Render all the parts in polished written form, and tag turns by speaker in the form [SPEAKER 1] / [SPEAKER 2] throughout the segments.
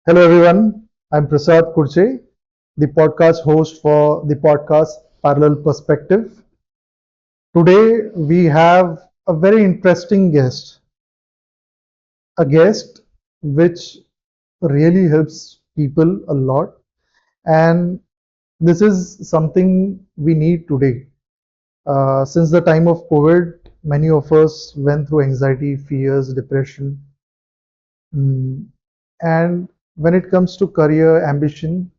[SPEAKER 1] Hello everyone, I'm Prasad Kudche, the podcast host for the podcast Parallel Perspective. Today we have a very interesting guest, a guest which really helps people a lot, and this is something we need today. Since the time of COVID, many of us went through anxiety, fears, depression, mm, and when it comes to career ambition,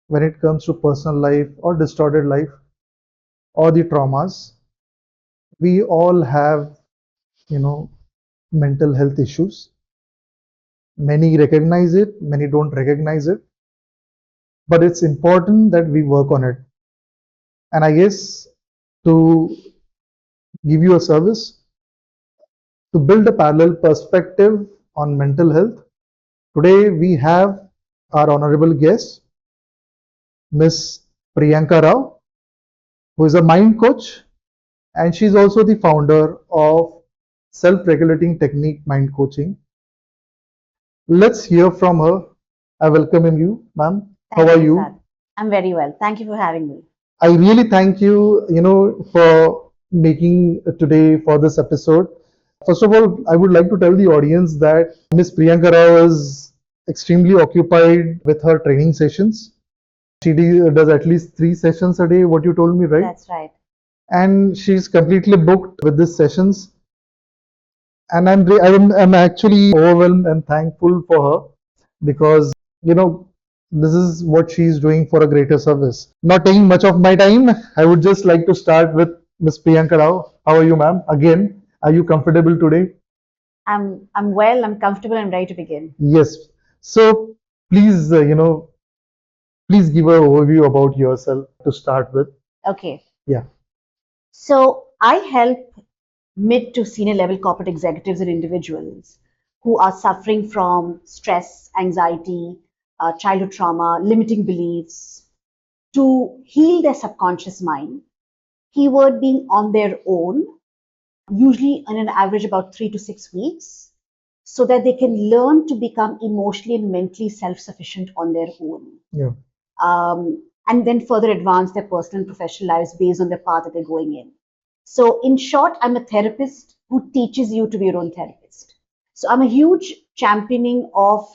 [SPEAKER 1] when it comes to personal life or distorted life or the traumas, we all have, you know, mental health issues. Many recognize it, many don't recognize it, but it's important that we work on it. And I guess to give you a service, to build a parallel perspective on mental health, today we have our honorable guest, Miss.Priyanka Row, who is a mind coach, and she's also the founder of self-regulating technique mind coaching. Let's hear from her. I welcome you, ma'am. How
[SPEAKER 2] Thank
[SPEAKER 1] are
[SPEAKER 2] you,
[SPEAKER 1] you?
[SPEAKER 2] Prasad. I'm very well. Thank you for having me.
[SPEAKER 1] I really thank you, for making today for this episode. First of all, I would like to tell the audience that Miss Priyanka Rao is extremely occupied with her training sessions. She does at least 3 sessions a day, what you told me, right?
[SPEAKER 2] That's right.
[SPEAKER 1] And she's completely booked with these sessions. And I'm actually overwhelmed and thankful for her because you know this is what she's doing for a greater service. Not taking much of my time, I would just like to start with Miss Priyanka Rao. How are you, ma'am? Again, are you comfortable today?
[SPEAKER 2] I'm well, I'm comfortable, and ready to begin.
[SPEAKER 1] Yes. So please, please give an overview about yourself to start with.
[SPEAKER 2] Okay.
[SPEAKER 1] Yeah.
[SPEAKER 2] So I help mid to senior level corporate executives and individuals who are suffering from stress, anxiety, childhood trauma, limiting beliefs to heal their subconscious mind. Keyword being on their own, usually on an average about 3 to 6 weeks, so that they can learn to become emotionally and mentally self-sufficient on their own.
[SPEAKER 1] Yeah.
[SPEAKER 2] And then further advance their personal and professional lives based on the path that they're going in. So, in short, I'm a therapist who teaches you to be your own therapist. So, I'm a huge championing of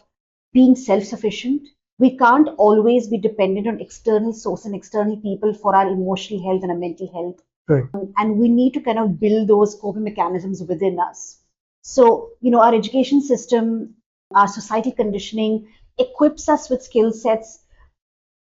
[SPEAKER 2] being self sufficient. We can't always be dependent on external source and external people for our emotional health and our mental health.
[SPEAKER 1] Right.
[SPEAKER 2] And we need to kind of build those coping mechanisms within us. So, our education system, our societal conditioning equips us with skill sets,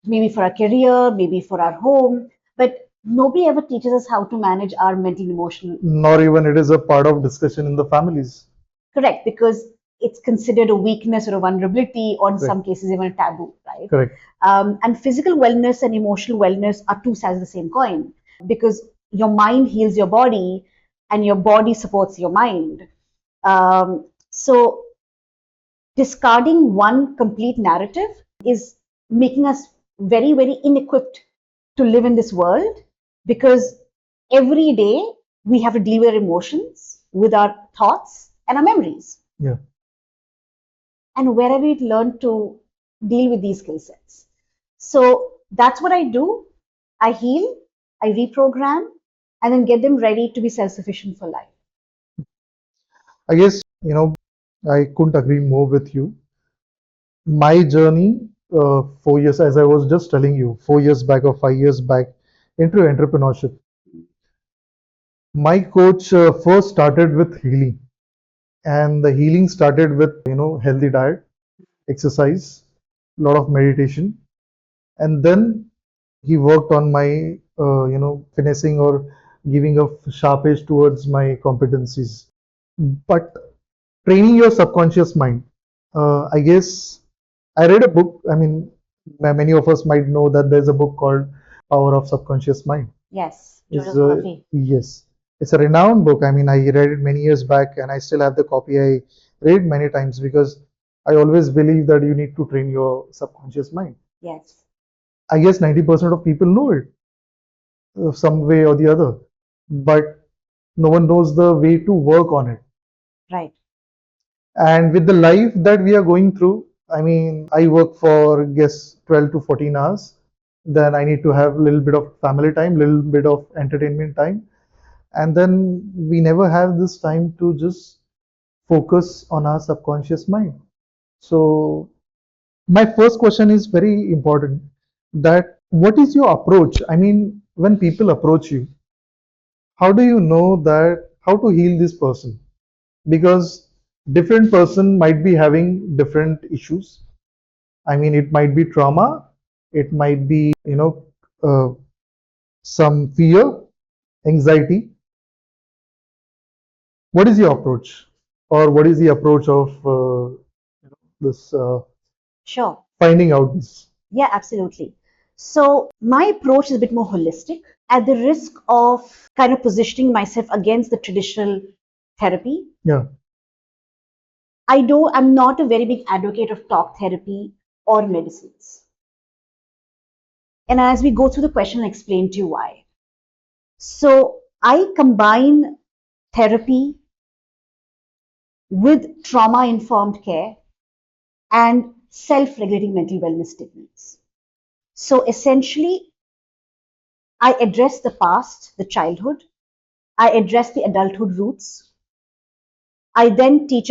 [SPEAKER 2] maybe for our career, maybe for our home, but nobody ever teaches us how to manage our mental and emotional.
[SPEAKER 1] Nor even it is a part of discussion in the families.
[SPEAKER 2] Correct, because it's considered a weakness or a vulnerability, or in some cases, even a taboo, right?
[SPEAKER 1] Correct.
[SPEAKER 2] And physical wellness and emotional wellness are two sides of the same coin because your mind heals your body and your body supports your mind. So, discarding one complete narrative is making us very, very inequipped to live in this world because every day we have to deal with our emotions, with our thoughts, and our memories.
[SPEAKER 1] Yeah.
[SPEAKER 2] And where have we learned to deal with these skill sets? So that's what I do. I heal, I reprogram, and then get them ready to be self sufficient for life.
[SPEAKER 1] I guess, I couldn't agree more with you. My journey, 4 years, as I was just telling you, 4 years back or 5 years back, into entrepreneurship. My coach first started with healing, and the healing started with, healthy diet, exercise, a lot of meditation, and then he worked on my finessing or giving a sharp edge towards my competencies. But training your subconscious mind, I guess I read a book. I mean, many of us might know that there's a book called Power of Subconscious Mind.
[SPEAKER 2] Yes,
[SPEAKER 1] Is
[SPEAKER 2] Joseph Murphy.
[SPEAKER 1] Yes, it's a renowned book. I mean, I read it many years back, and I still have the copy. I read many times because I always believe that you need to train your subconscious mind.
[SPEAKER 2] Yes,
[SPEAKER 1] I guess 90% of people know it some way or the other, but no one knows the way to work on it.
[SPEAKER 2] right.
[SPEAKER 1] And with the life that we are going through, I mean, I work for, guess, 12 to 14 hours. Then I need to have a little bit of family time, little bit of entertainment time. And then we never have this time to just focus on our subconscious mind. So my first question is very important, that what is your approach? I mean, when people approach you, how do you know that how to heal this person? Because different person might be having different issues. I mean, it might be trauma, it might be, uh, some fear, anxiety. What is your approach, or what is the approach of this
[SPEAKER 2] Sure.
[SPEAKER 1] finding out this?
[SPEAKER 2] Yeah, absolutely. So my approach is a bit more holistic, at the risk of kind of positioning myself against the traditional therapy.
[SPEAKER 1] Yeah.
[SPEAKER 2] I'm not a very big advocate of talk therapy or medicines. And as we go through the question, I'll explain to you why. So I combine therapy with trauma informed care and self regulating mental wellness techniques. So essentially, I address the past, the childhood, I address the adulthood roots. I then teach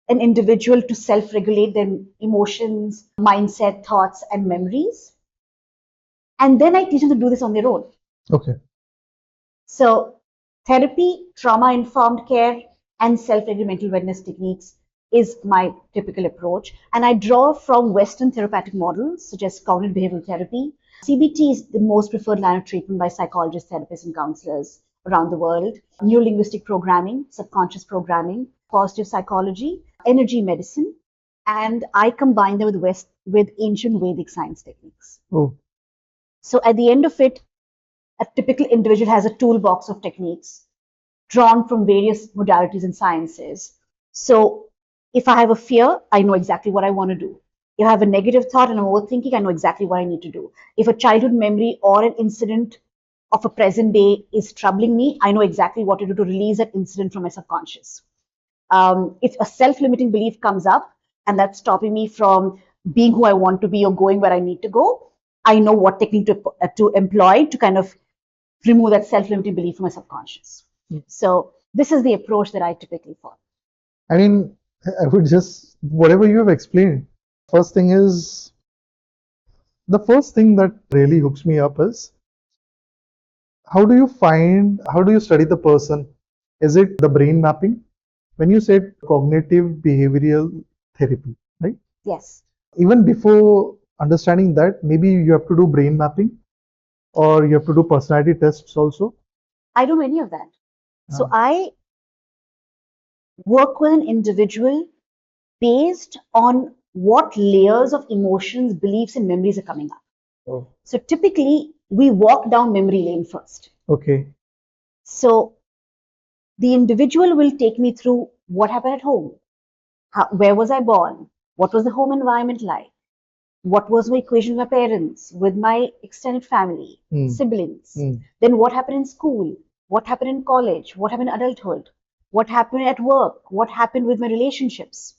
[SPEAKER 2] an individual to self regulate their emotions, mindset, thoughts, and memories. And then I teach them to do this on their own.
[SPEAKER 1] Okay.
[SPEAKER 2] So, therapy, trauma informed care, and self regulated mental wellness techniques is my typical approach. And I draw from Western therapeutic models such as cognitive behavioral therapy. CBT is the most preferred line of treatment by psychologists, therapists, and counselors around the world. Neuro-linguistic programming, subconscious programming, positive psychology, energy medicine, and I combine them with ancient Vedic science techniques.
[SPEAKER 1] Oh,
[SPEAKER 2] So at the end of it, a typical individual has a toolbox of techniques drawn from various modalities and sciences. So if I have a fear, I know exactly what I want to do. If I have a negative thought and I'm overthinking, I know exactly what I need to do. If a childhood memory or an incident of a present day is troubling me, I know exactly what to do to release that incident from my subconscious. If a self-limiting belief comes up and that's stopping me from being who I want to be or going where I need to go, I know what technique to employ to kind of remove that self-limiting belief from my subconscious. So this is the approach that I typically follow.
[SPEAKER 1] I mean, I would just, whatever you have explained. First thing is, the first thing that really hooks me up is, how do you study the person? Is it the brain mapping? When you said cognitive behavioral therapy, right?
[SPEAKER 2] Yes,
[SPEAKER 1] Even before understanding that, maybe you have to do brain mapping, or you have to do personality tests also.
[SPEAKER 2] I do many of that. So
[SPEAKER 1] Ah,
[SPEAKER 2] I work with an individual based on what layers of emotions, beliefs, and memories are coming up.
[SPEAKER 1] oh,
[SPEAKER 2] So typically, we walk down memory lane first.
[SPEAKER 1] okay.
[SPEAKER 2] So the individual will take me through what happened at home. Where was I born? What was the home environment like? What was my equation with my parents, with my extended family,
[SPEAKER 1] Hmm.
[SPEAKER 2] siblings?
[SPEAKER 1] Hmm.
[SPEAKER 2] Then what happened in school? What happened in college? What happened in adulthood? What happened at work? What happened with my relationships?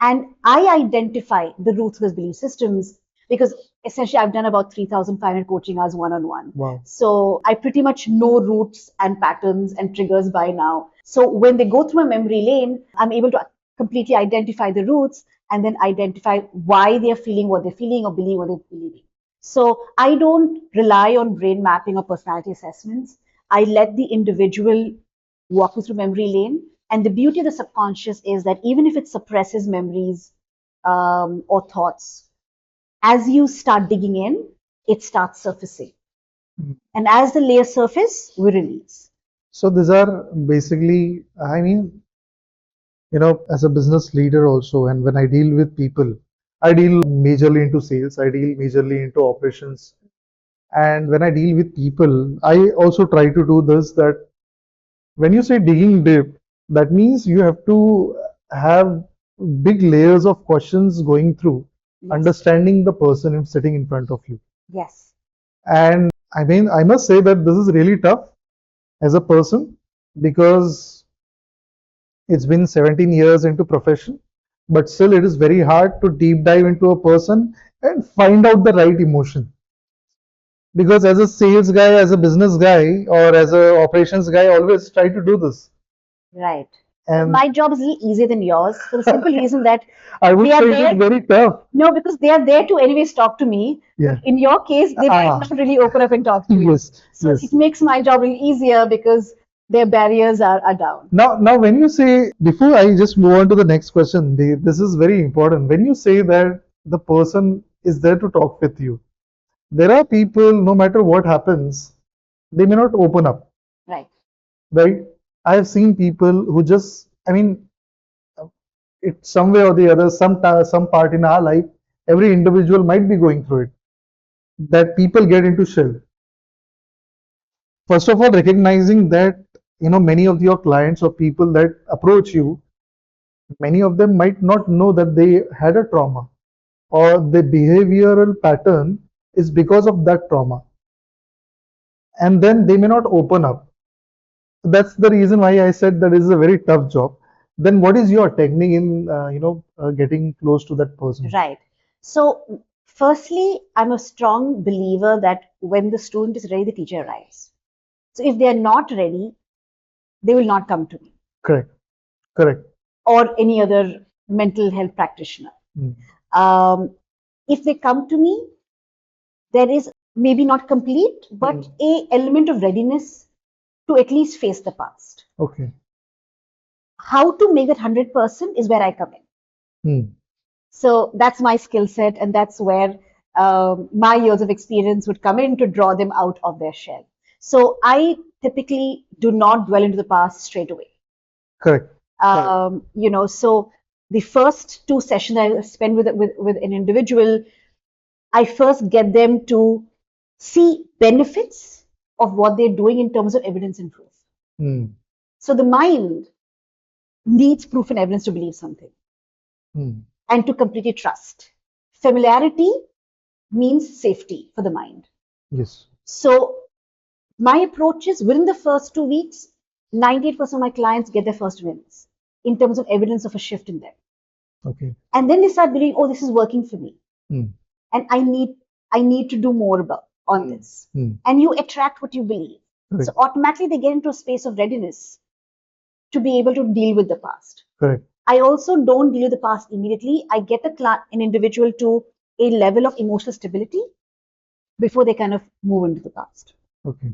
[SPEAKER 2] And I identify the roots of those belief systems because essentially I've done about 3,500 coaching hours one on one.
[SPEAKER 1] Wow.
[SPEAKER 2] So I pretty much know roots and patterns and triggers by now. So when they go through my memory lane, I'm able to completely identify the roots and then identify why they're feeling what they're feeling or believe what they're believing. So I don't rely on brain mapping or personality assessments. I let the individual walk you through memory lane. And the beauty of the subconscious is that even if it suppresses memories or thoughts, as you start digging in, it starts surfacing.
[SPEAKER 1] Mm.
[SPEAKER 2] And as the layers surface, we release.
[SPEAKER 1] So these are basically, I mean, as a business leader also, and when I deal with people, I deal majorly into sales, I deal majorly into operations. And when I deal with people, I also try to do this, that when you say digging deep, that means you have to have big layers of questions going through,
[SPEAKER 2] Yes,
[SPEAKER 1] understanding the person who's sitting in front of you.
[SPEAKER 2] yes,
[SPEAKER 1] And I mean, I must say that this is really tough as a person, because it's been 17 years into profession, but still it is very hard to deep dive into a person and find out the right emotion. Because as a sales guy, as a business guy, or as a operations guy, I always try to do this.
[SPEAKER 2] right.
[SPEAKER 1] And
[SPEAKER 2] My job is a little easier than yours for the simple reason that
[SPEAKER 1] I
[SPEAKER 2] they
[SPEAKER 1] would
[SPEAKER 2] are
[SPEAKER 1] say it is
[SPEAKER 2] there.
[SPEAKER 1] very tough.
[SPEAKER 2] No, because they are there to anyways talk to me. But
[SPEAKER 1] Yeah.
[SPEAKER 2] in your case, they might
[SPEAKER 1] Ah,
[SPEAKER 2] not really open up and talk to you.
[SPEAKER 1] yes,
[SPEAKER 2] So it
[SPEAKER 1] yes.
[SPEAKER 2] makes my job really easier because their barriers are down.
[SPEAKER 1] Now, when you say, before I just move on to the next question, this is very important. When you say that the person is there to talk with you, there are people, no matter what happens, they may not open up,
[SPEAKER 2] Right.
[SPEAKER 1] right? I have seen people who just, I mean, it's some way or the other, some part in our life, every individual might be going through it, that people get into shell. First of all, recognizing that, many of your clients or people that approach you, many of them might not know that they had a trauma, or the behavioral pattern is because of that trauma, and then they may not open up. That's the reason why I said that is a very tough job. Then what is your technique in getting close to that person?
[SPEAKER 2] Right. So, firstly, I'm a strong believer that when the student is ready, the teacher arrives. So, if they are not ready, they will not come to me
[SPEAKER 1] Correct, correct.
[SPEAKER 2] or any other mental health practitioner.
[SPEAKER 1] Mm.
[SPEAKER 2] Um, if they come to me, there is maybe not complete, but a element of readiness to at least face the past.
[SPEAKER 1] Okay.
[SPEAKER 2] How to make that 100% is where I come in.
[SPEAKER 1] Mm.
[SPEAKER 2] So that's my skill set, and that's where my years of experience would come in to draw them out of their shell. So I typically do not dwell into the past straight away.
[SPEAKER 1] Correct.
[SPEAKER 2] So the first two sessions I spend with an individual, I first get them to see benefits of what they're doing in terms of evidence and proof.
[SPEAKER 1] Mm.
[SPEAKER 2] So the mind needs proof and evidence to believe something
[SPEAKER 1] Mm.
[SPEAKER 2] and to completely trust. Familiarity means safety for the mind.
[SPEAKER 1] Yes.
[SPEAKER 2] So my approach is within the first 2 weeks, 98% of my clients get their first wins in terms of evidence of a shift in them.
[SPEAKER 1] Okay.
[SPEAKER 2] And then they start believing, oh, this is working for me.
[SPEAKER 1] Mm.
[SPEAKER 2] And I need to do more about on this.
[SPEAKER 1] Mm.
[SPEAKER 2] And you attract what you believe. So
[SPEAKER 1] Correct.
[SPEAKER 2] automatically they get into a space of readiness to be able to deal with the past.
[SPEAKER 1] Correct.
[SPEAKER 2] I also don't deal with the past immediately. I get an individual to a level of emotional stability before they kind of move into the past.
[SPEAKER 1] Okay.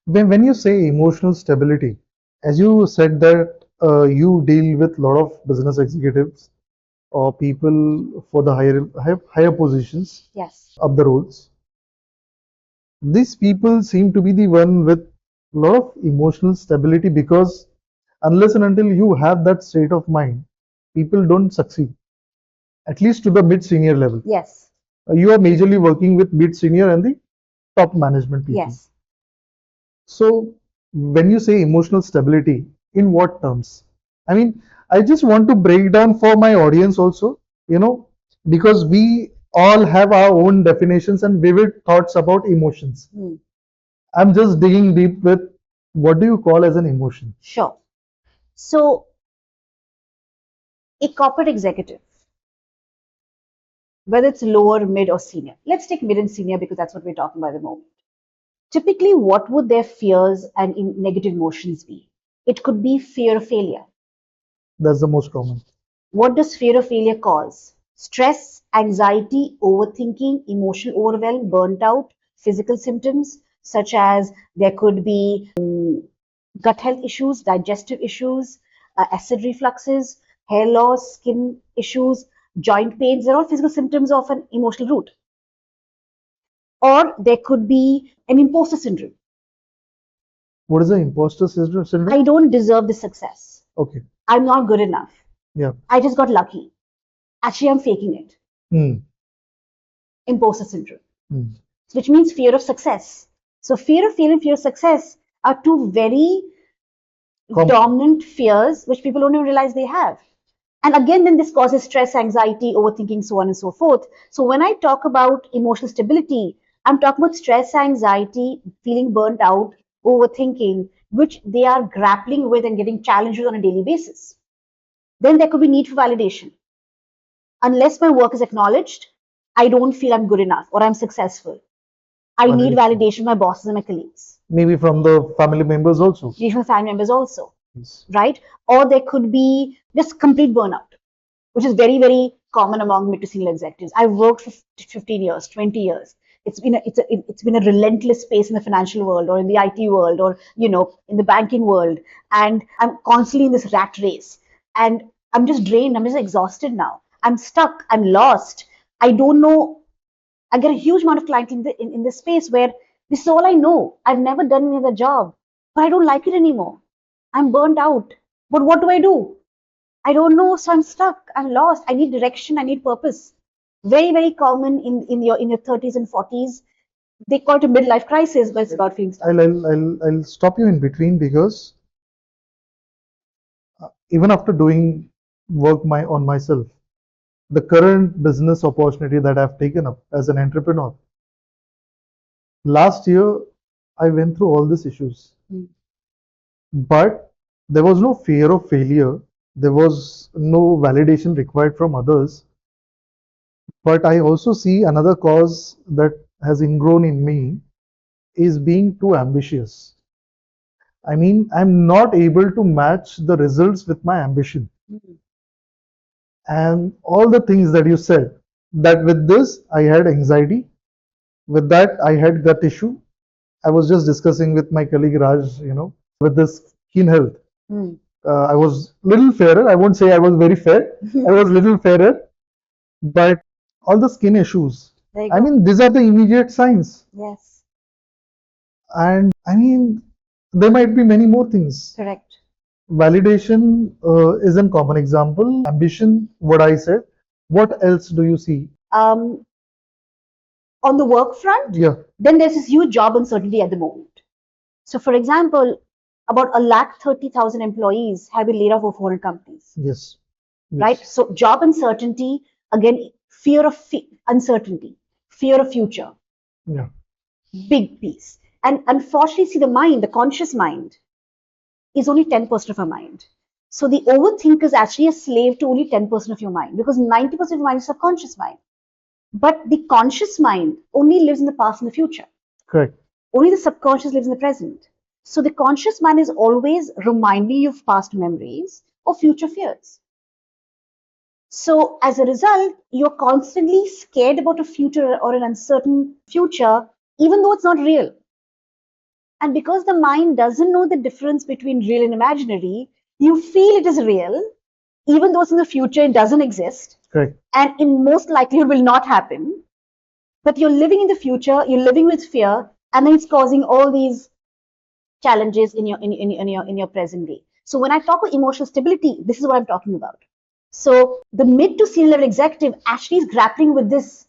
[SPEAKER 1] When you say emotional stability, as you said that you deal with a lot of business executives or people for the higher positions
[SPEAKER 2] Yes.
[SPEAKER 1] up the roads, these people seem to be the one with a lot of emotional stability, because unless and until you have that state of mind, people don't succeed, at least to the mid senior level.
[SPEAKER 2] Yes.
[SPEAKER 1] You are majorly working with mid senior and the top management people.
[SPEAKER 2] Yes.
[SPEAKER 1] So when you say emotional stability, in what terms? I mean, I just want to break down for my audience also, because we all have our own definitions and vivid thoughts about emotions.
[SPEAKER 2] Hmm.
[SPEAKER 1] I'm just digging deep with, what do you call as an emotion?
[SPEAKER 2] Sure. So a corporate executive, whether it's lower, mid, or senior, let's take mid and senior because that's what we're talking about at the moment. Typically, what would their fears and negative emotions be? It could be fear of failure.
[SPEAKER 1] That's the most common.
[SPEAKER 2] What does fear of failure cause? Stress, anxiety, overthinking, emotional overwhelm, burnt out, physical symptoms such as there could be gut health issues, digestive issues, acid refluxes, hair loss, skin issues, joint pains. They're all physical symptoms of an emotional root. Or there could be an imposter syndrome.
[SPEAKER 1] What is the imposter syndrome?
[SPEAKER 2] I don't deserve the success.
[SPEAKER 1] Okay.
[SPEAKER 2] I'm not good enough.
[SPEAKER 1] Yeah.
[SPEAKER 2] I just got lucky. Actually, I'm faking it.
[SPEAKER 1] Hmm.
[SPEAKER 2] Imposter syndrome,
[SPEAKER 1] Hmm.
[SPEAKER 2] which means fear of success. So, fear of failure and fear of success are two very dominant fears which people don't even realize they have. And again, then this causes stress, anxiety, overthinking, so on and so forth. So, when I talk about emotional stability, I'm talking about stress, anxiety, feeling burnt out, overthinking, which they are grappling with and getting challenged with on a daily basis. Then there could be need for validation. Unless my work is acknowledged, I don't feel I'm good enough or I'm successful. I need validation from my bosses and my colleagues.
[SPEAKER 1] Maybe from the family members also.
[SPEAKER 2] Maybe from family members also,
[SPEAKER 1] Yes.
[SPEAKER 2] right? Or there could be just complete burnout, which is very, very common among mid to senior executives. I've worked for 15 years, 20 years. It's been a relentless space in the financial world or in the IT world or in the banking world, and I'm constantly in this rat race, and I'm just drained. I'm just exhausted now. I'm stuck. I'm lost. I don't know. I get a huge amount of clients in this space where this is all I know. I've never done any other job, but I don't like it anymore. I'm burnt out. But what do I do? I don't know, so I'm stuck. I'm lost. I need direction. I need purpose. Very, very common in your 30s and 40s. They call it a midlife crisis, but it's about feeling stuck.
[SPEAKER 1] I'll stop you in between because even after doing work on myself, the current business opportunity that I've taken up as an entrepreneur, last year I went through all these issues, but there was no fear of failure. There was no validation required from others. But I also see another cause that has ingrown in me is being too ambitious. I mean, I'm not able to match the results with my ambition. And all the things that you said, that with this, I had anxiety. With that, I had gut issue. I was just discussing with my colleague Raj, with this skin health.
[SPEAKER 2] Mm.
[SPEAKER 1] I was little fairer. I won't say I was very fair. I was little fairer, but all the skin issues. I mean, these are the immediate signs.
[SPEAKER 2] Yes.
[SPEAKER 1] And I mean, there might be many more things.
[SPEAKER 2] Correct.
[SPEAKER 1] Validation is a common example. Ambition, what I said. What else do you see?
[SPEAKER 2] On the work front,
[SPEAKER 1] Yeah.
[SPEAKER 2] then there's this huge job uncertainty at the moment. So, for example, about 130,000 employees have been laid off of 400 companies.
[SPEAKER 1] Yes.
[SPEAKER 2] Right? So, job uncertainty, again, fear of uncertainty, fear of future.
[SPEAKER 1] Yeah.
[SPEAKER 2] Big piece. And unfortunately, see, the mind, the conscious mind, is only 10% of our mind. So the overthinker is actually a slave to only 10% of your mind because 90% of your mind is subconscious mind. But the conscious mind only lives in the past and the future.
[SPEAKER 1] Correct.
[SPEAKER 2] Only the subconscious lives in the present. So the conscious mind is always reminding you of past memories or future fears. So as a result, you're constantly scared about a future or an uncertain future, even though it's not real. And because the mind doesn't know the difference between real and imaginary, you feel it is real, even though it's in the future, it doesn't exist.
[SPEAKER 1] Correct.
[SPEAKER 2] And in most likelihood will not happen. But you're living in the future, you're living with fear, and then it's causing all these challenges in your present day. So when I talk about emotional stability, this is what I'm talking about. So the mid to senior level executive actually is grappling with this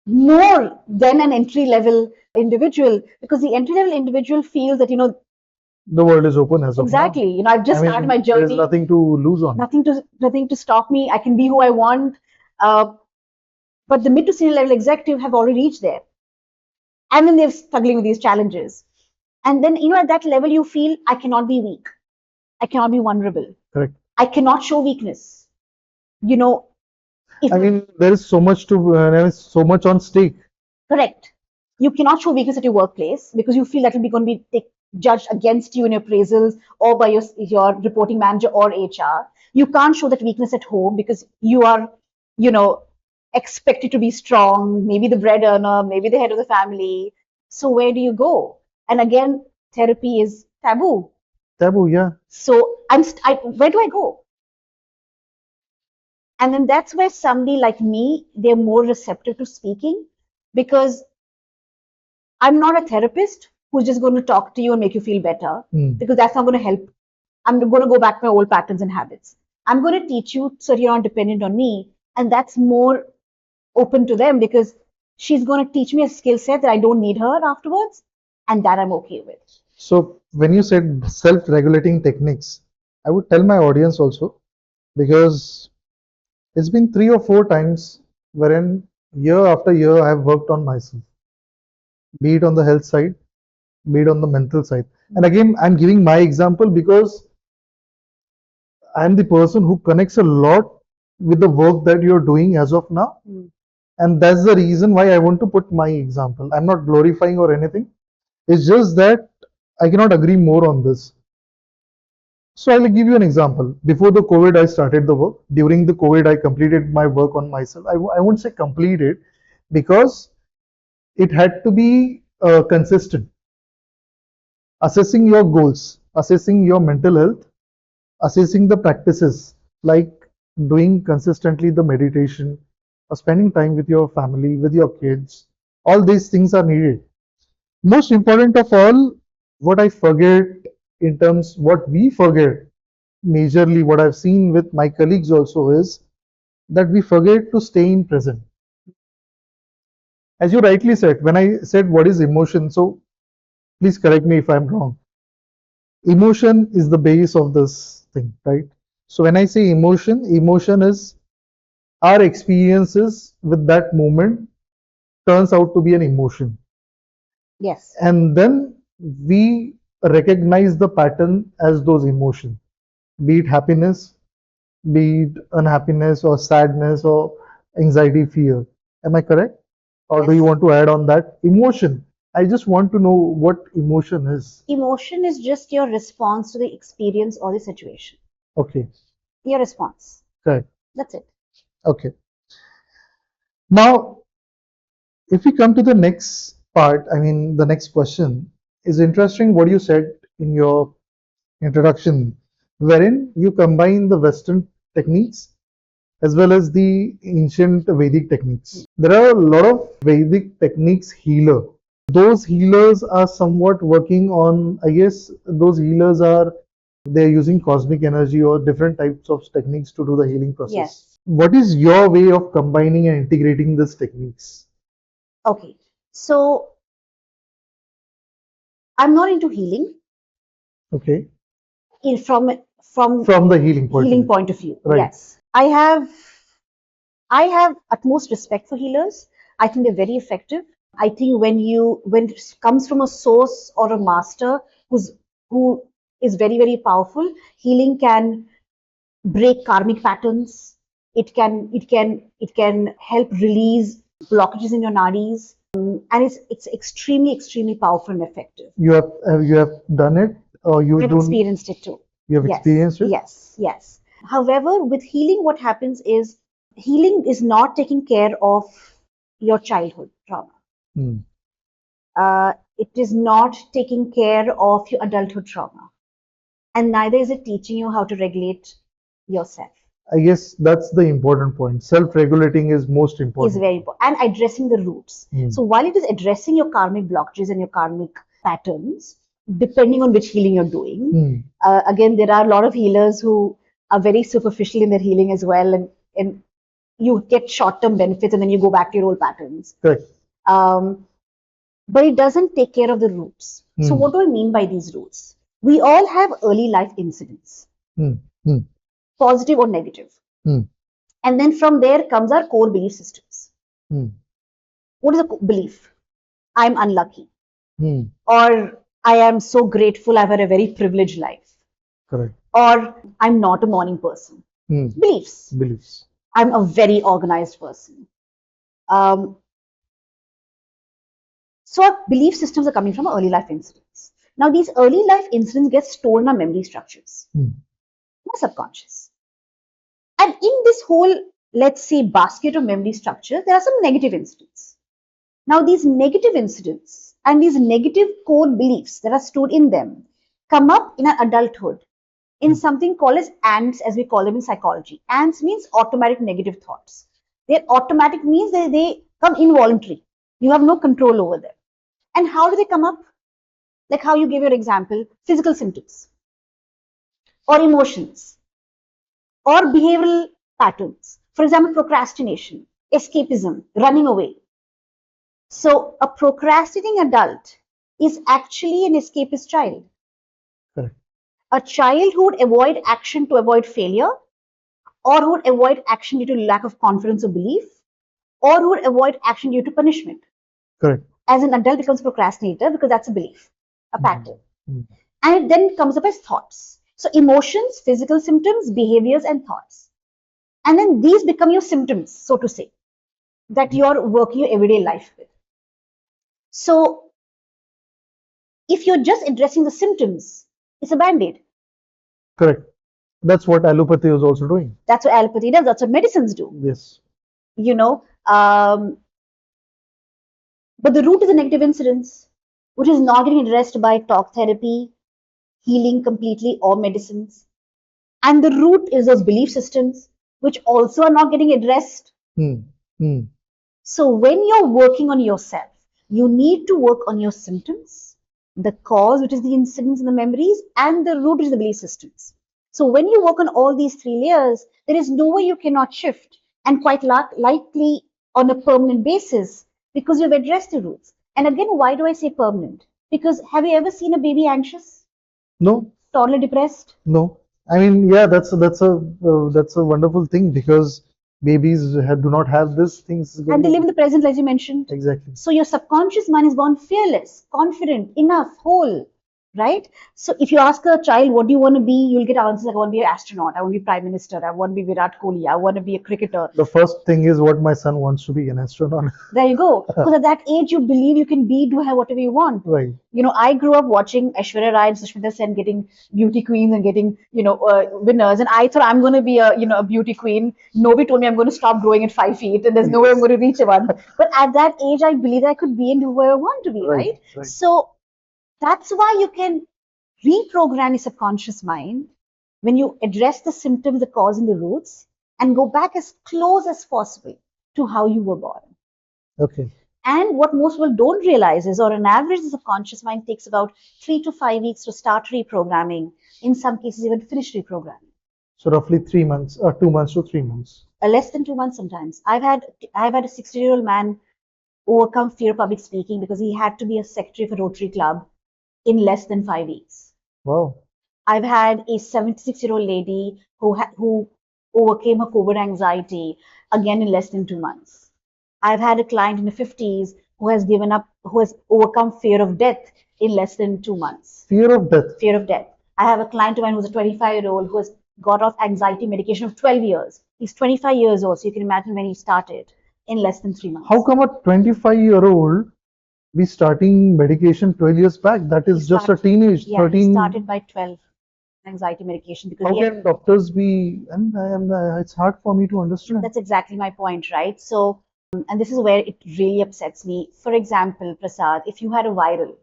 [SPEAKER 2] more than an entry level individual, because the entry level individual feels that
[SPEAKER 1] the world is open as of
[SPEAKER 2] exactly
[SPEAKER 1] now.
[SPEAKER 2] I've just started my journey.
[SPEAKER 1] There's nothing to lose on.
[SPEAKER 2] Nothing to stop me. I can be who I want. But the mid to senior level executive have already reached there, and then they're struggling with these challenges. And then at that level you feel I cannot be weak, I cannot be vulnerable.
[SPEAKER 1] Correct.
[SPEAKER 2] I cannot show weakness.
[SPEAKER 1] I mean, there is so much there is so much on stake.
[SPEAKER 2] Correct. You cannot show weakness at your workplace because you feel that will be going to be judged against you in your appraisals or by your reporting manager or HR. You can't show that weakness at home because you are, expected to be strong, maybe the bread earner, maybe the head of the family. So where do you go? And again, therapy is taboo.
[SPEAKER 1] Taboo, yeah.
[SPEAKER 2] So where do I go? And then that's where somebody like me, they're more receptive to speaking because I'm not a therapist who's just going to talk to you and make you feel better, because that's not going to help. I'm going to go back to my old patterns and habits. I'm going to teach you so you're not dependent on me. And that's more open to them, because she's going to teach me a skill set that I don't need her afterwards. And that I'm okay with.
[SPEAKER 1] So when you said self-regulating techniques, I would tell my audience also, because it's been 3 or 4 times wherein year after year I have worked on myself, be it on the health side, be it on the mental side. And again, I'm giving my example because I'm the person who connects a lot with the work that you're doing as of now. And that's the reason why I want to put my example. I'm not glorifying or anything. It's just that I cannot agree more on this. So I'll give you an example. Before the COVID, I started the work. During the COVID, I completed my work on myself. I won't say completed, because it had to be consistent. Assessing your goals, assessing your mental health, assessing the practices like doing consistently the meditation, or spending time with your family, with your kids. All these things are needed. Most important of all, what I forget in terms, what we forget majorly, what I've seen with my colleagues also, is that we forget to stay in present. As you rightly said, when I said what is emotion, so please correct me if I'm wrong. Emotion is the base of this thing, right? So when I say emotion, emotion is our experiences with that moment turns out to be an emotion.
[SPEAKER 2] Yes.
[SPEAKER 1] And then we recognize the pattern as those emotions, be it happiness, be it unhappiness or sadness or anxiety, fear. Am I correct? Or do you
[SPEAKER 2] Yes.
[SPEAKER 1] want to add on that? Emotion. I just want to know what emotion is.
[SPEAKER 2] Emotion is just your response to the experience or the situation.
[SPEAKER 1] Okay,
[SPEAKER 2] Your response.
[SPEAKER 1] correct.
[SPEAKER 2] That's it.
[SPEAKER 1] Okay. Now, if we come to the next part, I mean, the next question is interesting what you said in your introduction, wherein you combine the Western techniques as well as the ancient Vedic techniques. There are a lot of Vedic techniques healer. Those healers are somewhat working on, I guess, those healers are, they're using cosmic energy or different types of techniques to do the healing process.
[SPEAKER 2] Yes.
[SPEAKER 1] What is your way of combining and integrating these techniques?
[SPEAKER 2] Okay. So I'm not into healing
[SPEAKER 1] Okay,
[SPEAKER 2] in from
[SPEAKER 1] from the healing point of
[SPEAKER 2] healing
[SPEAKER 1] view.
[SPEAKER 2] point of view.
[SPEAKER 1] Right.
[SPEAKER 2] Yes. I have utmost respect for healers. I think they're very effective. I think when it comes from a source or a master who is very, very powerful, healing can break karmic patterns. It can help release blockages in your nadis, and it's extremely, extremely powerful and effective.
[SPEAKER 1] You have done it, or you
[SPEAKER 2] I've
[SPEAKER 1] don't?
[SPEAKER 2] experienced it too.
[SPEAKER 1] You have
[SPEAKER 2] Yes,
[SPEAKER 1] experienced it.
[SPEAKER 2] yes, yes. However, with healing, what happens is healing is not taking care of your childhood trauma.
[SPEAKER 1] Hmm.
[SPEAKER 2] It is not taking care of your adulthood trauma, and neither is it teaching you how to regulate yourself.
[SPEAKER 1] I guess that's the important point. Self-regulating is most
[SPEAKER 2] Is
[SPEAKER 1] important.
[SPEAKER 2] very important, and addressing the roots.
[SPEAKER 1] Hmm.
[SPEAKER 2] So while it is addressing your karmic blockages and your karmic patterns, depending on which healing you're doing, again, there are a lot of healers who are very superficial in their healing as well, and you get short-term benefits and then you go back to your old patterns.
[SPEAKER 1] Correct.
[SPEAKER 2] But it doesn't take care of the roots. So what do I mean by these roots? We all have early life incidents,
[SPEAKER 1] Hmm. Hmm.
[SPEAKER 2] positive or negative.
[SPEAKER 1] Hmm.
[SPEAKER 2] And then from there comes our core belief systems.
[SPEAKER 1] Hmm.
[SPEAKER 2] What is a belief? I'm unlucky,
[SPEAKER 1] Hmm.
[SPEAKER 2] or I am so grateful I've had a very privileged life,
[SPEAKER 1] Correct.
[SPEAKER 2] or I'm not a morning person.
[SPEAKER 1] Hmm.
[SPEAKER 2] Beliefs.
[SPEAKER 1] Beliefs.
[SPEAKER 2] I'm a very organized person. Um, so our belief systems are coming from early life incidents. Now, these early life incidents get stored in our memory structures,
[SPEAKER 1] Hmm.
[SPEAKER 2] our subconscious. And in this whole, let's say, basket of memory structures, there are some negative incidents. Now, these negative incidents and these negative core beliefs that are stored in them come up in our adulthood in something called as ants, as we call them in psychology. Ants means automatic negative thoughts. They're automatic means they come involuntary. You have no control over them. And how do they come up? Like how you gave your example, physical symptoms or emotions or behavioral patterns. For example, procrastination, escapism, running away. So a procrastinating adult is actually an escapist child.
[SPEAKER 1] Correct.
[SPEAKER 2] A child who would avoid action to avoid failure, or who would avoid action due to lack of confidence or belief, or who would avoid action due to punishment.
[SPEAKER 1] Correct.
[SPEAKER 2] As an adult becomes procrastinator because that's a belief, a pattern.
[SPEAKER 1] Mm.
[SPEAKER 2] And it then comes up as thoughts. So emotions, physical symptoms, behaviors, and thoughts. And then these become your symptoms, so to say, that you're working your everyday life with. So if you're just addressing the symptoms, it's a band-aid.
[SPEAKER 1] Correct. That's what allopathy is also doing.
[SPEAKER 2] That's what allopathy does. That's what medicines do.
[SPEAKER 1] Yes.
[SPEAKER 2] You know, but the root is a negative incidence, which is not getting addressed by talk therapy, healing completely, or medicines. And the root is those belief systems, which also are not getting addressed.
[SPEAKER 1] Mm. Mm.
[SPEAKER 2] So when you're working on yourself, you need to work on your symptoms, the cause, which is the incidents and the memories, and the root, which is the belief systems. So when you work on all these three layers, there is no way you cannot shift, and quite likely on a permanent basis, because you've addressed the roots. And again, why do I say permanent? Because have you ever seen a baby anxious,
[SPEAKER 1] No.
[SPEAKER 2] toddler depressed?
[SPEAKER 1] No. I mean, yeah, that's a wonderful thing because babies do not have these things
[SPEAKER 2] And
[SPEAKER 1] going
[SPEAKER 2] they live
[SPEAKER 1] on.
[SPEAKER 2] in the present, as you mentioned.
[SPEAKER 1] Exactly.
[SPEAKER 2] So your subconscious mind is born fearless, confident, enough, whole, right? So if you ask a child, what do you want to be? You'll get answers like, I want to be an astronaut, I want to be prime minister, I want to be Virat Kohli, I want to be a cricketer.
[SPEAKER 1] The first thing is what my son wants to be, an astronaut.
[SPEAKER 2] There you go. Because at that age, you believe you can be, do have whatever you want.
[SPEAKER 1] Right.
[SPEAKER 2] You know, I grew up watching Aishwarya Rai and Sushmita Sen getting beauty queens and getting, winners. And I thought I'm going to be a beauty queen. Nobody told me I'm going to stop growing at 5 feet and there's no way I'm going to reach one. But at that age, I believe I could be and do where I want to be, right?
[SPEAKER 1] Right.
[SPEAKER 2] So that's why you can reprogram your subconscious mind when you address the symptoms, the cause, and the roots, and go back as close as possible to how you were born.
[SPEAKER 1] Okay.
[SPEAKER 2] And what most people don't realize is, on an average, the subconscious mind takes about 3 to 5 weeks to start reprogramming. In some cases, even finish reprogramming.
[SPEAKER 1] So roughly 3 months, or 2 months to 3 months.
[SPEAKER 2] Less than 2 months sometimes. I've had a 60-year-old man overcome fear of public speaking because he had to be a secretary of a Rotary Club in less than 5 weeks.
[SPEAKER 1] Wow.
[SPEAKER 2] I've had a 76-year-old lady who overcame her COVID anxiety again in less than 2 months. I've had a client in the 50s who has overcome fear of death in less than 2 months.
[SPEAKER 1] Fear of death.
[SPEAKER 2] Fear of death. I have a client of mine who's a 25-year-old who has got off anxiety medication of 12 years. He's 25 years old, so you can imagine when he started in less than 3 months.
[SPEAKER 1] How come a 25-year-old be starting medication 12 years back? That is just a teenage,
[SPEAKER 2] Yeah,
[SPEAKER 1] 13.
[SPEAKER 2] he started by 12 anxiety medication because
[SPEAKER 1] How can doctors be? And it's hard for me to understand.
[SPEAKER 2] That's exactly my point, right? So, and this is where it really upsets me. For example, Prasad, if you had a viral,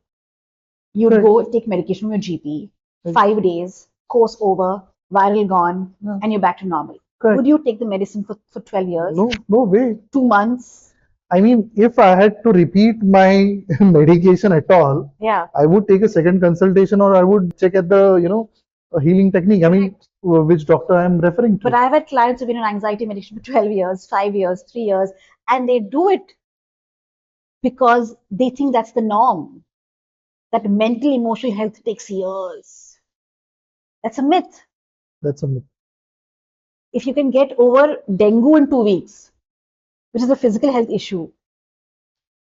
[SPEAKER 2] you'd
[SPEAKER 1] Correct.
[SPEAKER 2] go take medication from your GP,
[SPEAKER 1] Right.
[SPEAKER 2] 5 days, course over, viral gone,
[SPEAKER 1] Yeah.
[SPEAKER 2] and you're back to normal.
[SPEAKER 1] Correct.
[SPEAKER 2] Would you take the medicine for 12 years?
[SPEAKER 1] No, no way.
[SPEAKER 2] 2 months?
[SPEAKER 1] I mean, if I had to repeat my medication at all,
[SPEAKER 2] Yeah.
[SPEAKER 1] I would take a second consultation or I would check at the, a healing technique. I mean, which doctor I am referring to.
[SPEAKER 2] But I've had clients who've been on anxiety medication for 12 years, 5 years, 3 years, and they do it because they think that's the norm. That mental emotional health takes years. That's a myth.
[SPEAKER 1] That's a myth.
[SPEAKER 2] If you can get over dengue in 2 weeks, which is a physical health issue,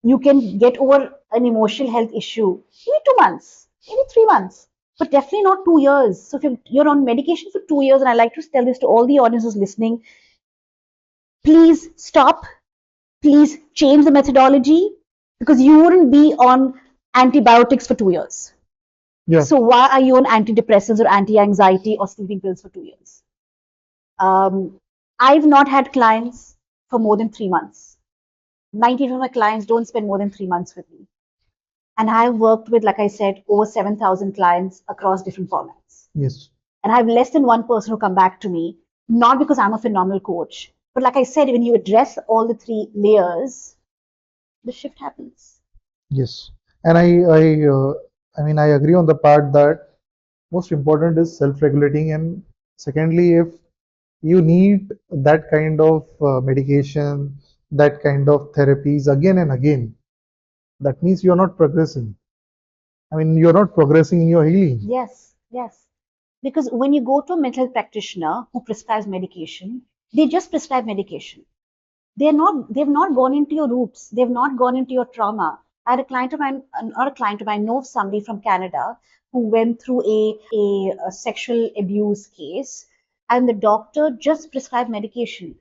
[SPEAKER 2] you can get over an emotional health issue maybe 2 months, maybe 3 months, but definitely not 2 years. So if you're on medication for 2 years, and I like to tell this to all the audiences listening, please stop, please change the methodology, because you wouldn't be on antibiotics for 2 years.
[SPEAKER 1] Yeah.
[SPEAKER 2] So why are you on antidepressants or anti-anxiety or sleeping pills for 2 years? I've not had clients for more than 3 months. 90% of my clients don't spend more than 3 months with me. And I've worked with, like I said, over 7,000 clients across different formats.
[SPEAKER 1] Yes.
[SPEAKER 2] And I have less than one person who come back to me, not because I'm a phenomenal coach, but like I said, when you address all the three layers, the shift happens.
[SPEAKER 1] Yes. And I mean, I agree on the part that most important is self-regulating, and secondly, if you need that kind of medication, that kind of therapies again and again, that means you're not progressing. I mean, you're not progressing in your healing.
[SPEAKER 2] Yes, yes. Because when you go to a mental health practitioner who prescribes medication, they just prescribe medication. They've not gone into your roots. They've not gone into your trauma. I had a client of mine, not a client of mine, know somebody from Canada who went through a sexual abuse case, and the doctor just prescribed medication.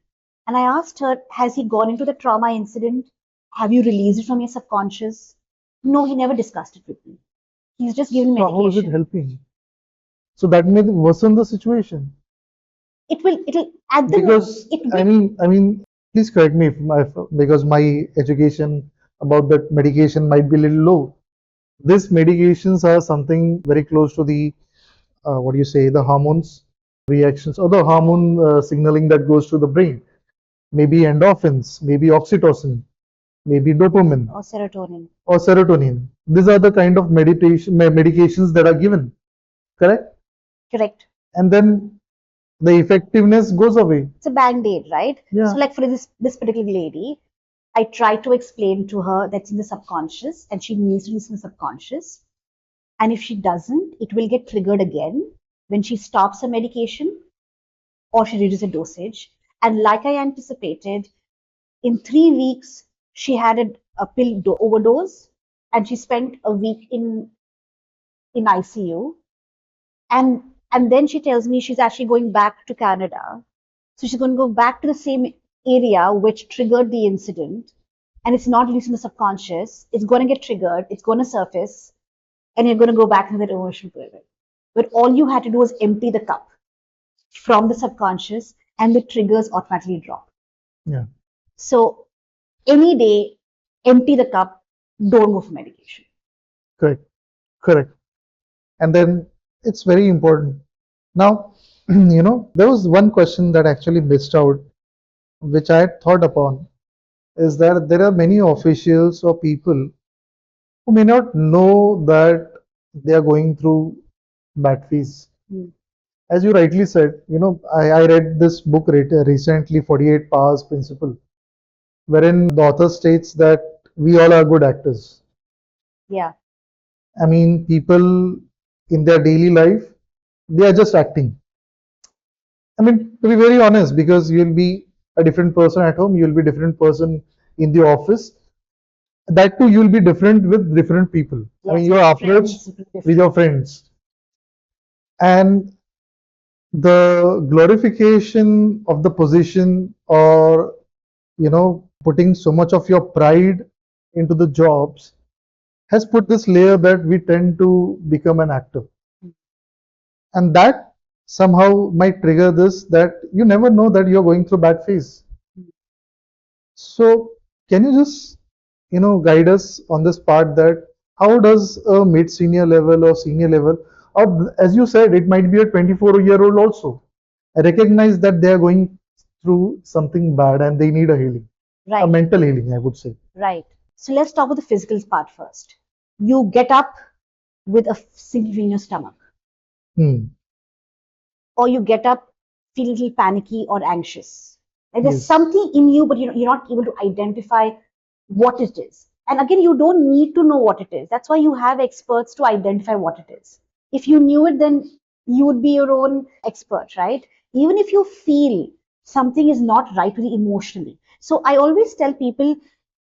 [SPEAKER 2] And I asked her, has he gone into the trauma incident? Have you released it from your subconscious? No, he never discussed it with me. He's just given
[SPEAKER 1] So how is it
[SPEAKER 2] medication.
[SPEAKER 1] helping? So that may worsen the situation.
[SPEAKER 2] It'll, at the moment,
[SPEAKER 1] Because
[SPEAKER 2] it will,
[SPEAKER 1] please correct me because my education about that medication might be a little low. These medications are something very close to the what do you say, the hormones reactions or the hormone signaling that goes to the brain. Maybe endorphins, maybe oxytocin, maybe dopamine
[SPEAKER 2] or serotonin.
[SPEAKER 1] or serotonin. These are the kind of medications that are given, correct?
[SPEAKER 2] Correct.
[SPEAKER 1] And then the effectiveness goes away.
[SPEAKER 2] It's a band-aid, right?
[SPEAKER 1] Yeah,
[SPEAKER 2] So like for this particular lady, I try to explain to her that's in the subconscious and she needs to listen to the subconscious. And if she doesn't, it will get triggered again when she stops her medication or she reduces the dosage. And like I anticipated, in 3 weeks, she had a pill overdose and she spent a week in ICU. And then she tells me she's actually going back to Canada. So she's going to go back to the same area which triggered the incident, and it's not released in the subconscious. It's going to get triggered, it's going to surface, and you're going to go back to that emotional pyramid. But all you had to do was empty the cup from the subconscious, and the triggers automatically drop.
[SPEAKER 1] yeah,
[SPEAKER 2] So any day, empty the cup, don't go for medication.
[SPEAKER 1] correct, correct. And then it's very important. Now, there was one question that actually missed out, which I had thought upon, is that there are many officials or people who may not know that they are going through bad phase.
[SPEAKER 2] Hmm.
[SPEAKER 1] As you rightly said, I read this book recently, 48 Powers Principle, wherein the author states that we all are good actors.
[SPEAKER 2] Yeah,
[SPEAKER 1] I mean, people in their daily life, they are just acting. I mean, to be very honest, because you'll be a different person at home, you'll be a different person in the office. That too, you'll be different with different people. I mean,
[SPEAKER 2] yes,
[SPEAKER 1] your
[SPEAKER 2] with
[SPEAKER 1] approach
[SPEAKER 2] friends, with
[SPEAKER 1] with your
[SPEAKER 2] different.
[SPEAKER 1] friends and the glorification of the position, or putting so much of your pride into the jobs, has put this layer that we tend to become an actor, and that somehow might trigger this, that you never know that you're going through bad phase. So can you just guide us on this part, that how does a mid senior level or senior level, or as you said, it might be a 24-year-old also, recognize that they are going through something bad and they need a healing, a
[SPEAKER 2] Right,
[SPEAKER 1] mental healing, I would say.
[SPEAKER 2] right. So let's talk about the physical part first. You get up with a single in your stomach,
[SPEAKER 1] Hmm.
[SPEAKER 2] or you get up feel a little panicky or anxious. Like there's
[SPEAKER 1] Yes.
[SPEAKER 2] something in you, but you're not able to identify what it is. And again, you don't need to know what it is. That's why you have experts to identify what it is. If you knew it, then you would be your own expert, right? Even if you feel something is not right with you emotionally. So I always tell people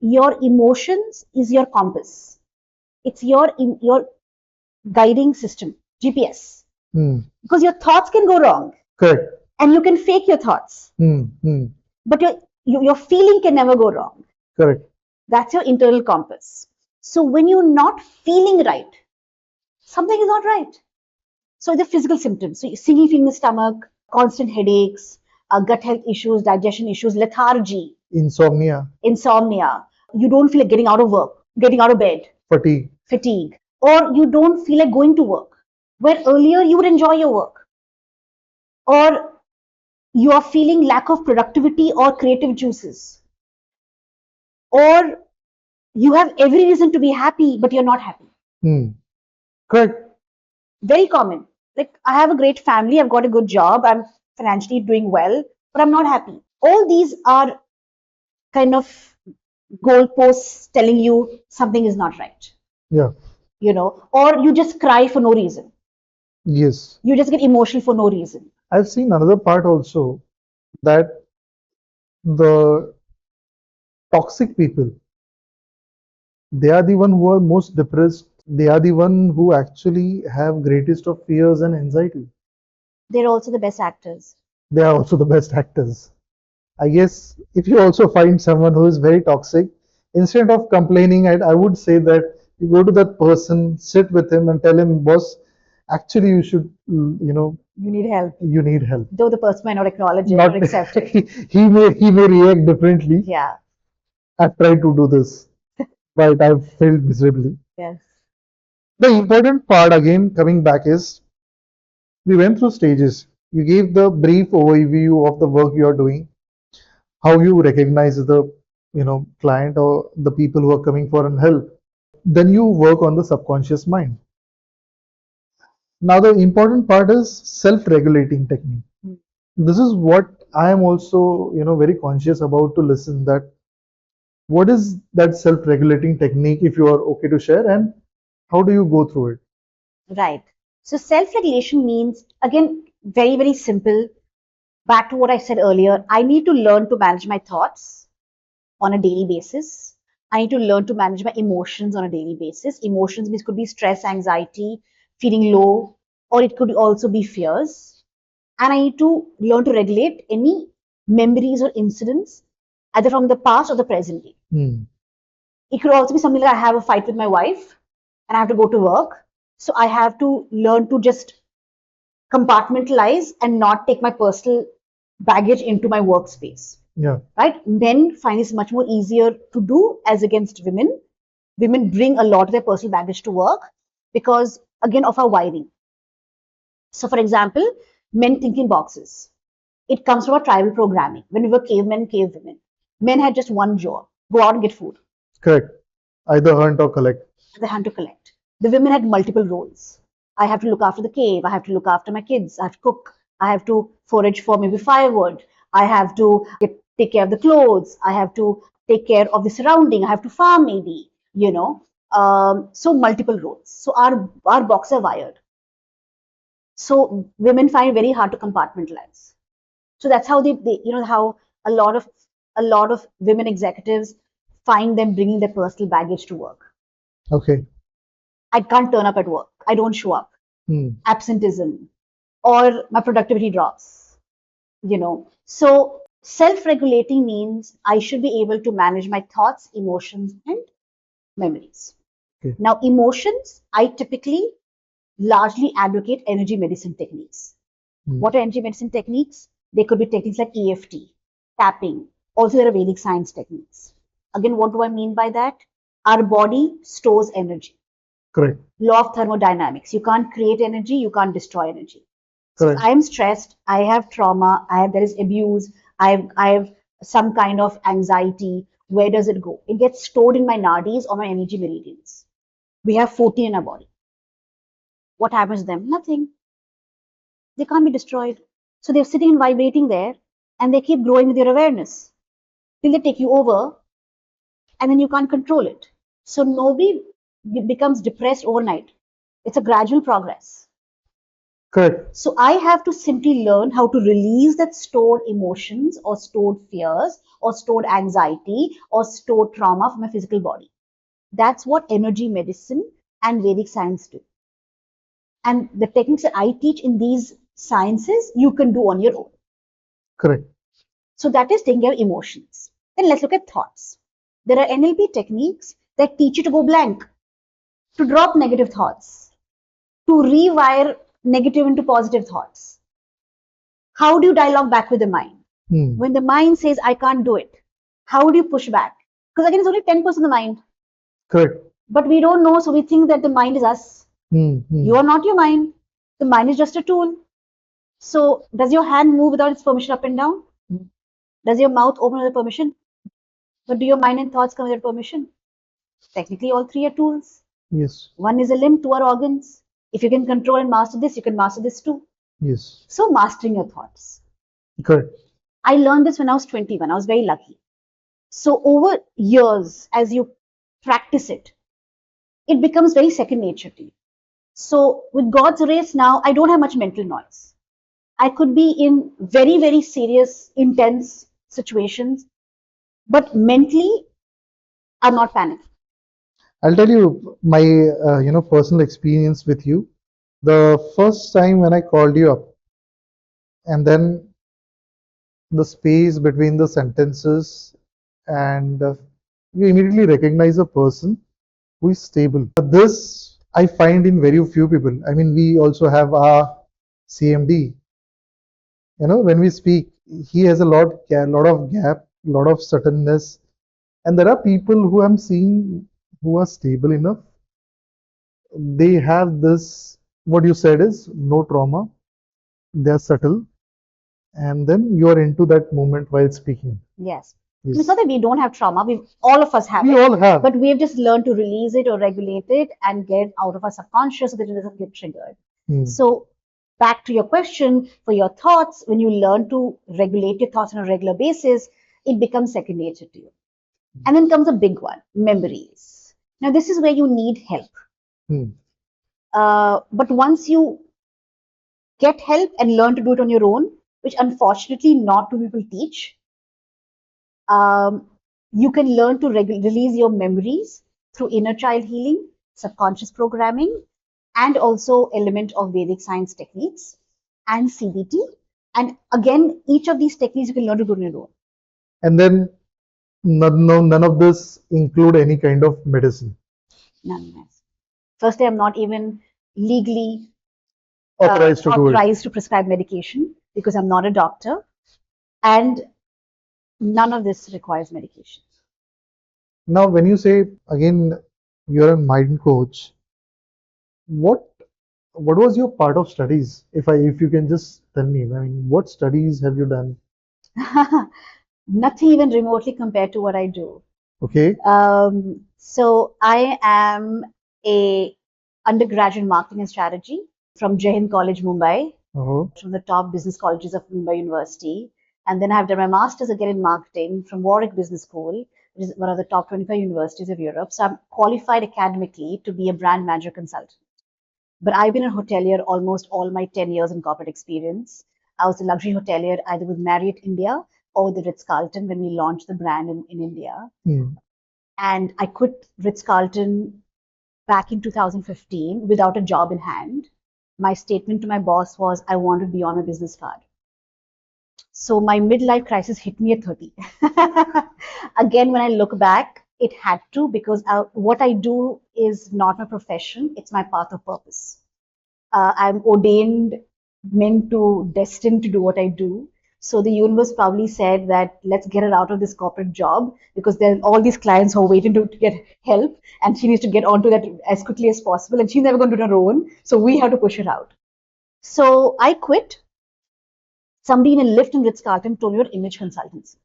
[SPEAKER 2] your emotions is your compass. It's your guiding system, GPS.
[SPEAKER 1] Hmm.
[SPEAKER 2] Because your thoughts can go wrong
[SPEAKER 1] Correct.
[SPEAKER 2] and you can fake your thoughts,
[SPEAKER 1] Hmm. Hmm.
[SPEAKER 2] but your feeling can never go wrong.
[SPEAKER 1] Correct.
[SPEAKER 2] That's your internal compass. So when you're not feeling right, something is not right. So the physical symptoms, so sinking feeling in the stomach, constant headaches, gut health issues, digestion issues, lethargy,
[SPEAKER 1] Insomnia,
[SPEAKER 2] insomnia, you don't feel like getting out of work, getting out of bed,
[SPEAKER 1] fatigue.
[SPEAKER 2] fatigue, or you don't feel like going to work, where earlier you would enjoy your work, or you are feeling lack of productivity or creative juices, or You have every reason to be happy, but you're not happy.
[SPEAKER 1] Hmm. Correct.
[SPEAKER 2] Very common. Like, I have a great family, I've got a good job, I'm financially doing well, but I'm not happy. All these are kind of goalposts telling you something is not right,
[SPEAKER 1] Yeah.
[SPEAKER 2] or you just cry for no reason.
[SPEAKER 1] Yes.
[SPEAKER 2] You just get emotional for no reason.
[SPEAKER 1] I've seen another part also that the toxic people, they are the one who are most depressed. They are the one who actually have greatest of fears and anxiety.
[SPEAKER 2] They're also the best actors.
[SPEAKER 1] They are also the best actors. I guess if you also find someone who is very toxic, instead of complaining, I would say that you go to that person, sit with him, and tell him, boss, actually, you should,
[SPEAKER 2] You need help.
[SPEAKER 1] you need help.
[SPEAKER 2] Though the person might not acknowledge it or
[SPEAKER 1] Not
[SPEAKER 2] accept it.
[SPEAKER 1] he may react differently.
[SPEAKER 2] Yeah.
[SPEAKER 1] I've tried to do this, but I've failed miserably.
[SPEAKER 2] Yes.
[SPEAKER 1] The important part again coming back is we went through stages. You gave the brief overview of the work you are doing, how you recognize the client or the people who are coming for an help. Then you work on the subconscious mind. Now the important part is self-regulating technique.
[SPEAKER 2] Mm.
[SPEAKER 1] This is what I am also very conscious about to listen that what is that self-regulating technique if you are okay to share, and how do you go through it?
[SPEAKER 2] Right. So self-regulation means, again, very, very simple. Back to what I said earlier, I need to learn to manage my thoughts on a daily basis. I need to learn to manage my emotions on a daily basis. Emotions means could be stress, anxiety, feeling low, or it could also be fears. And I need to learn to regulate any memories or incidents, either from the past or the present day.
[SPEAKER 1] Hmm.
[SPEAKER 2] It could also be something like I have a fight with my wife and I have to go to work. So I have to learn to just compartmentalize and not take my personal baggage into my workspace.
[SPEAKER 1] Yeah.
[SPEAKER 2] Right? Men find this much more easier to do as against women. Women bring a lot of their personal baggage to work because, again, of our wiring. So, for example, men think in boxes. It comes from our tribal programming. When we were cavemen, cavewomen, men had just one job: go out and get food.
[SPEAKER 1] Correct. Either hunt or collect.
[SPEAKER 2] The hand to collect. The women had multiple roles. I have to look after the cave. I have to look after my kids. I have to cook. I have to forage for maybe firewood. I have to take care of the clothes. I have to take care of the surrounding. I have to farm maybe. So multiple roles. So our box are wired. So women find it very hard to compartmentalize. So that's how how a lot of a lot of women executives find them bringing their personal baggage to work.
[SPEAKER 1] Okay.
[SPEAKER 2] I can't turn up at work. I don't show up.
[SPEAKER 1] Hmm.
[SPEAKER 2] Absenteeism, or my productivity drops. So self-regulating means I should be able to manage my thoughts, emotions, and memories.
[SPEAKER 1] Okay.
[SPEAKER 2] Now, emotions, I typically largely advocate energy medicine techniques.
[SPEAKER 1] Hmm.
[SPEAKER 2] What are energy medicine techniques? They could be techniques like EFT, tapping. Also, there are Vedic science techniques. Again, what do I mean by that? Our body stores energy.
[SPEAKER 1] Correct.
[SPEAKER 2] Law of thermodynamics. You can't create energy, you can't destroy energy. So if
[SPEAKER 1] Correct.
[SPEAKER 2] I am stressed, I have trauma, there is abuse, I have some kind of anxiety. Where does it go? It gets stored in my nadis or my energy meridians. We have 14 in our body. What happens to them? Nothing. They can't be destroyed. So they're sitting and vibrating there, and they keep growing with your awareness till they take you over, and then you can't control it. So nobody becomes depressed overnight. It's a gradual progress.
[SPEAKER 1] Correct.
[SPEAKER 2] So I have to simply learn how to release that stored emotions or stored fears or stored anxiety or stored trauma from my physical body. That's what energy medicine and Vedic science do. And the techniques that I teach in these sciences, you can do on your own.
[SPEAKER 1] Correct.
[SPEAKER 2] So that is taking care of emotions. Then let's look at thoughts. There are NLP techniques that teach you to go blank, to drop negative thoughts, to rewire negative into positive thoughts. How do you dialogue back with the mind?
[SPEAKER 1] Hmm.
[SPEAKER 2] When the mind says, I can't do it, how do you push back? Because again, it's only 10% of the mind.
[SPEAKER 1] Correct.
[SPEAKER 2] But we don't know, so we think that the mind is us.
[SPEAKER 1] Hmm.
[SPEAKER 2] You
[SPEAKER 1] Hmm.
[SPEAKER 2] are not your mind. The mind is just a tool. So, does your hand move without its permission up and down? Does your mouth open without permission? But do your mind and thoughts come without permission? Technically, all three are tools.
[SPEAKER 1] Yes.
[SPEAKER 2] One is a limb, two are organs. If you can control and master this, you can master this too.
[SPEAKER 1] Yes.
[SPEAKER 2] So, mastering your thoughts.
[SPEAKER 1] Correct.
[SPEAKER 2] I learned this when I was 21. I was very lucky. So, over years, as you practice it, it becomes very second nature to you. So, with God's race now, I don't have much mental noise. I could be in very, very serious, intense situations, but mentally, I'm not panicking.
[SPEAKER 1] I'll tell you my personal experience with you. The first time when I called you up, and then the space between the sentences, and you immediately recognize a person who is stable. This I find in very few people. I mean, we also have our CMD. When we speak, he has lot of gap, lot of suddenness, and there are people who I'm seeing who are stable enough. They have this. What you said is no trauma. They are subtle, and then you are into that moment while speaking.
[SPEAKER 2] Yes. It's
[SPEAKER 1] Yes,
[SPEAKER 2] not that we don't have trauma. We all of us have
[SPEAKER 1] we
[SPEAKER 2] it,
[SPEAKER 1] all have.
[SPEAKER 2] but we've just learned to release it or regulate it and get out of our subconscious so that it doesn't get triggered.
[SPEAKER 1] Hmm.
[SPEAKER 2] So back to your question, for your thoughts, when you learn to regulate your thoughts on a regular basis, it becomes second nature to you. And then comes a big one, memories. Now this is where you need help.
[SPEAKER 1] Hmm.
[SPEAKER 2] But once you get help and learn to do it on your own, which unfortunately not too people teach, um, you can learn to release your memories through inner child healing, subconscious programming, and also element of Vedic science techniques and CBT. And again, each of these techniques you can learn to do on your own.
[SPEAKER 1] And then none of this include any kind of medicine
[SPEAKER 2] Nonetheless, firstly, I'm not even legally
[SPEAKER 1] authorized to do it.
[SPEAKER 2] authorized to prescribe medication because I'm not a doctor, and none of this requires medication.
[SPEAKER 1] Now, when you say again, you're a mind coach. What what was your part of studies? If you can just tell me, I mean, what studies have you done?
[SPEAKER 2] Nothing even remotely compared to what I do.
[SPEAKER 1] Okay.
[SPEAKER 2] So I am a undergraduate marketing and strategy from Jai Hind College, Mumbai,
[SPEAKER 1] Uh-huh.
[SPEAKER 2] from the top business colleges of Mumbai University. And then I've done my master's again in marketing from Warwick Business School, which is one of the top 25 universities of Europe. So I'm qualified academically to be a brand manager consultant. But I've been a hotelier almost all my 10 years in corporate experience. I was a luxury hotelier either with Marriott India or the Ritz Carlton when we launched the brand in India.
[SPEAKER 1] Hmm.
[SPEAKER 2] And I quit Ritz Carlton back in 2015 without a job in hand. My statement to my boss was, I want to be on my business card. So my midlife crisis hit me at 30. Again, when I look back, it had to because what I do is not my profession, it's my path of purpose. I'm ordained, meant to, destined to do what I do. So the universe probably said that let's get her out of this corporate job because there are all these clients who are waiting to get help and she needs to get onto that as quickly as possible and she's never going to do it on her own. So we have to push her out. So I quit. Somebody in a lift in Ritz Carlton told me about image consultancy.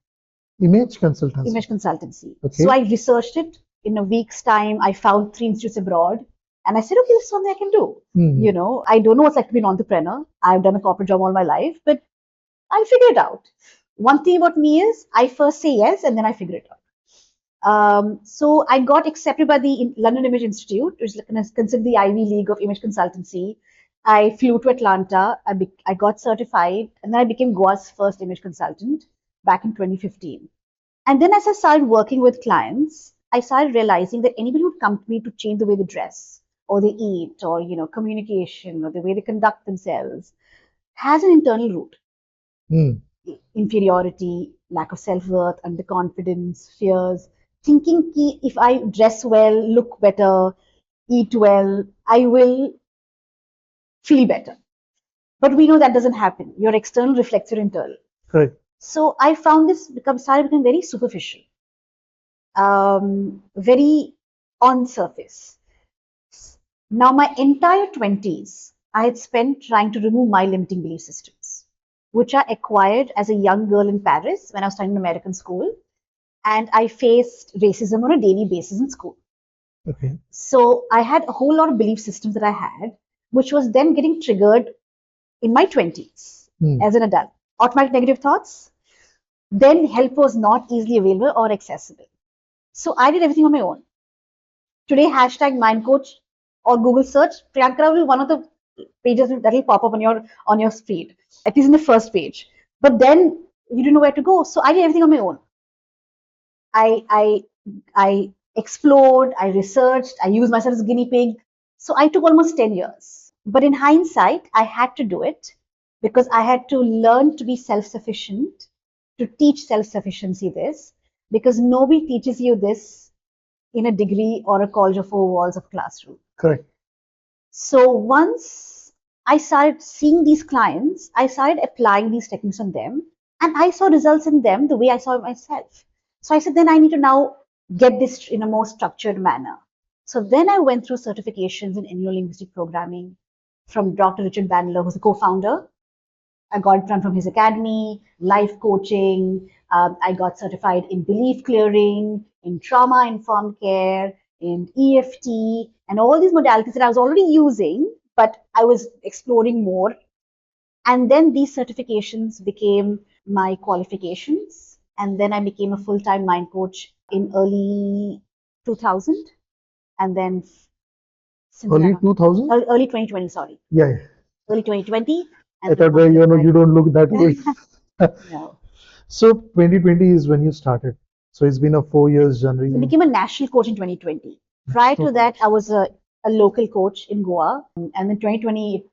[SPEAKER 1] Image consultancy.
[SPEAKER 2] Image consultancy. So
[SPEAKER 1] Okay.
[SPEAKER 2] I researched it. In a week's time, I found 3 institutes abroad. And I said, okay, this is something I can do.
[SPEAKER 1] Hmm.
[SPEAKER 2] I don't know what's like to be an entrepreneur. I've done a corporate job all my life, but I'll figure it out. One thing about me is I first say yes and then I figure it out. So I got accepted by the London Image Institute, which is considered the Ivy League of image consultancy. I flew to Atlanta. I got certified, and then I became Goa's first image consultant back in 2015. And then as I started working with clients, I started realizing that anybody who would come to me to change the way they dress or they eat or communication or the way they conduct themselves has an internal root.
[SPEAKER 1] Hmm.
[SPEAKER 2] Inferiority, lack of self-worth, underconfidence, fears, thinking ki if I dress well, look better, eat well, I will feel better. But we know that doesn't happen. Your external reflects your internal.
[SPEAKER 1] Correct.
[SPEAKER 2] So I found this started becoming very superficial, very on surface. Now, my entire 20s, I had spent trying to remove my limiting belief systems, which I acquired as a young girl in Paris when I was studying in American school. And I faced racism on a daily basis in school.
[SPEAKER 1] Okay.
[SPEAKER 2] So I had a whole lot of belief systems that I had, which was then getting triggered in my 20s
[SPEAKER 1] Hmm.
[SPEAKER 2] as an adult. Automatic negative thoughts, then help was not easily available or accessible. So I did everything on my own. Today, hashtag mind coach or Google search, Priyanka Row will be one of the pages that will pop up on your feed, at least in the first page. But then you didn't know where to go. So I did everything on my own. I I I explored, I researched, I used myself as a guinea pig. So I took almost 10 years. But in hindsight, I had to do it because I had to learn to be self sufficient, to teach self sufficiency this, because nobody teaches you this in a degree or a college or four walls of classroom.
[SPEAKER 1] Correct.
[SPEAKER 2] So once I started seeing these clients, I started applying these techniques on them, and I saw results in them the way I saw it myself. So I said, then I need to now get this in a more structured manner. So then I went through certifications in Neuro-linguistic programming from Dr. Richard Bandler, who's the co-founder. I got it from his academy, life coaching. I got certified in belief clearing, in trauma informed care, in EFT, and all these modalities that I was already using, but I was exploring more. And then these certifications became my qualifications. And then I became a full time mind coach in early 2000. And then since then,
[SPEAKER 1] Early 2000?
[SPEAKER 2] early 2020, sorry,
[SPEAKER 1] Yeah, yeah.
[SPEAKER 2] early 2020.
[SPEAKER 1] I
[SPEAKER 2] And
[SPEAKER 1] thought, well,
[SPEAKER 2] reportedly,
[SPEAKER 1] you don't look that old.
[SPEAKER 2] no.
[SPEAKER 1] So 2020 is when you started. So it's been a 4 years
[SPEAKER 2] I
[SPEAKER 1] journey.
[SPEAKER 2] became a national coach in 2020. Prior to
[SPEAKER 1] So,
[SPEAKER 2] that, I was a local coach in Goa. And then 2020,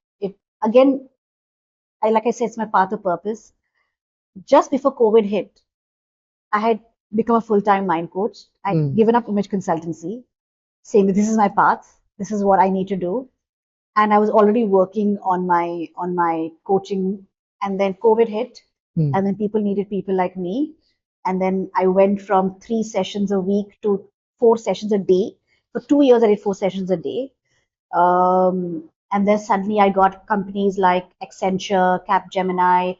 [SPEAKER 2] again, like I said, it's my path of purpose. Just before COVID hit, I had become a full time mind coach. I'd
[SPEAKER 1] mm,
[SPEAKER 2] given up image consultancy, saying that this is my path, this is what I need to do. And I was already working on my coaching. And then COVID hit,
[SPEAKER 1] mm,
[SPEAKER 2] and then people needed people like me. And then I went from 3 sessions a week to 4 sessions a day. For 2 years, I did 4 sessions a day. And then suddenly I got companies like Accenture, Capgemini,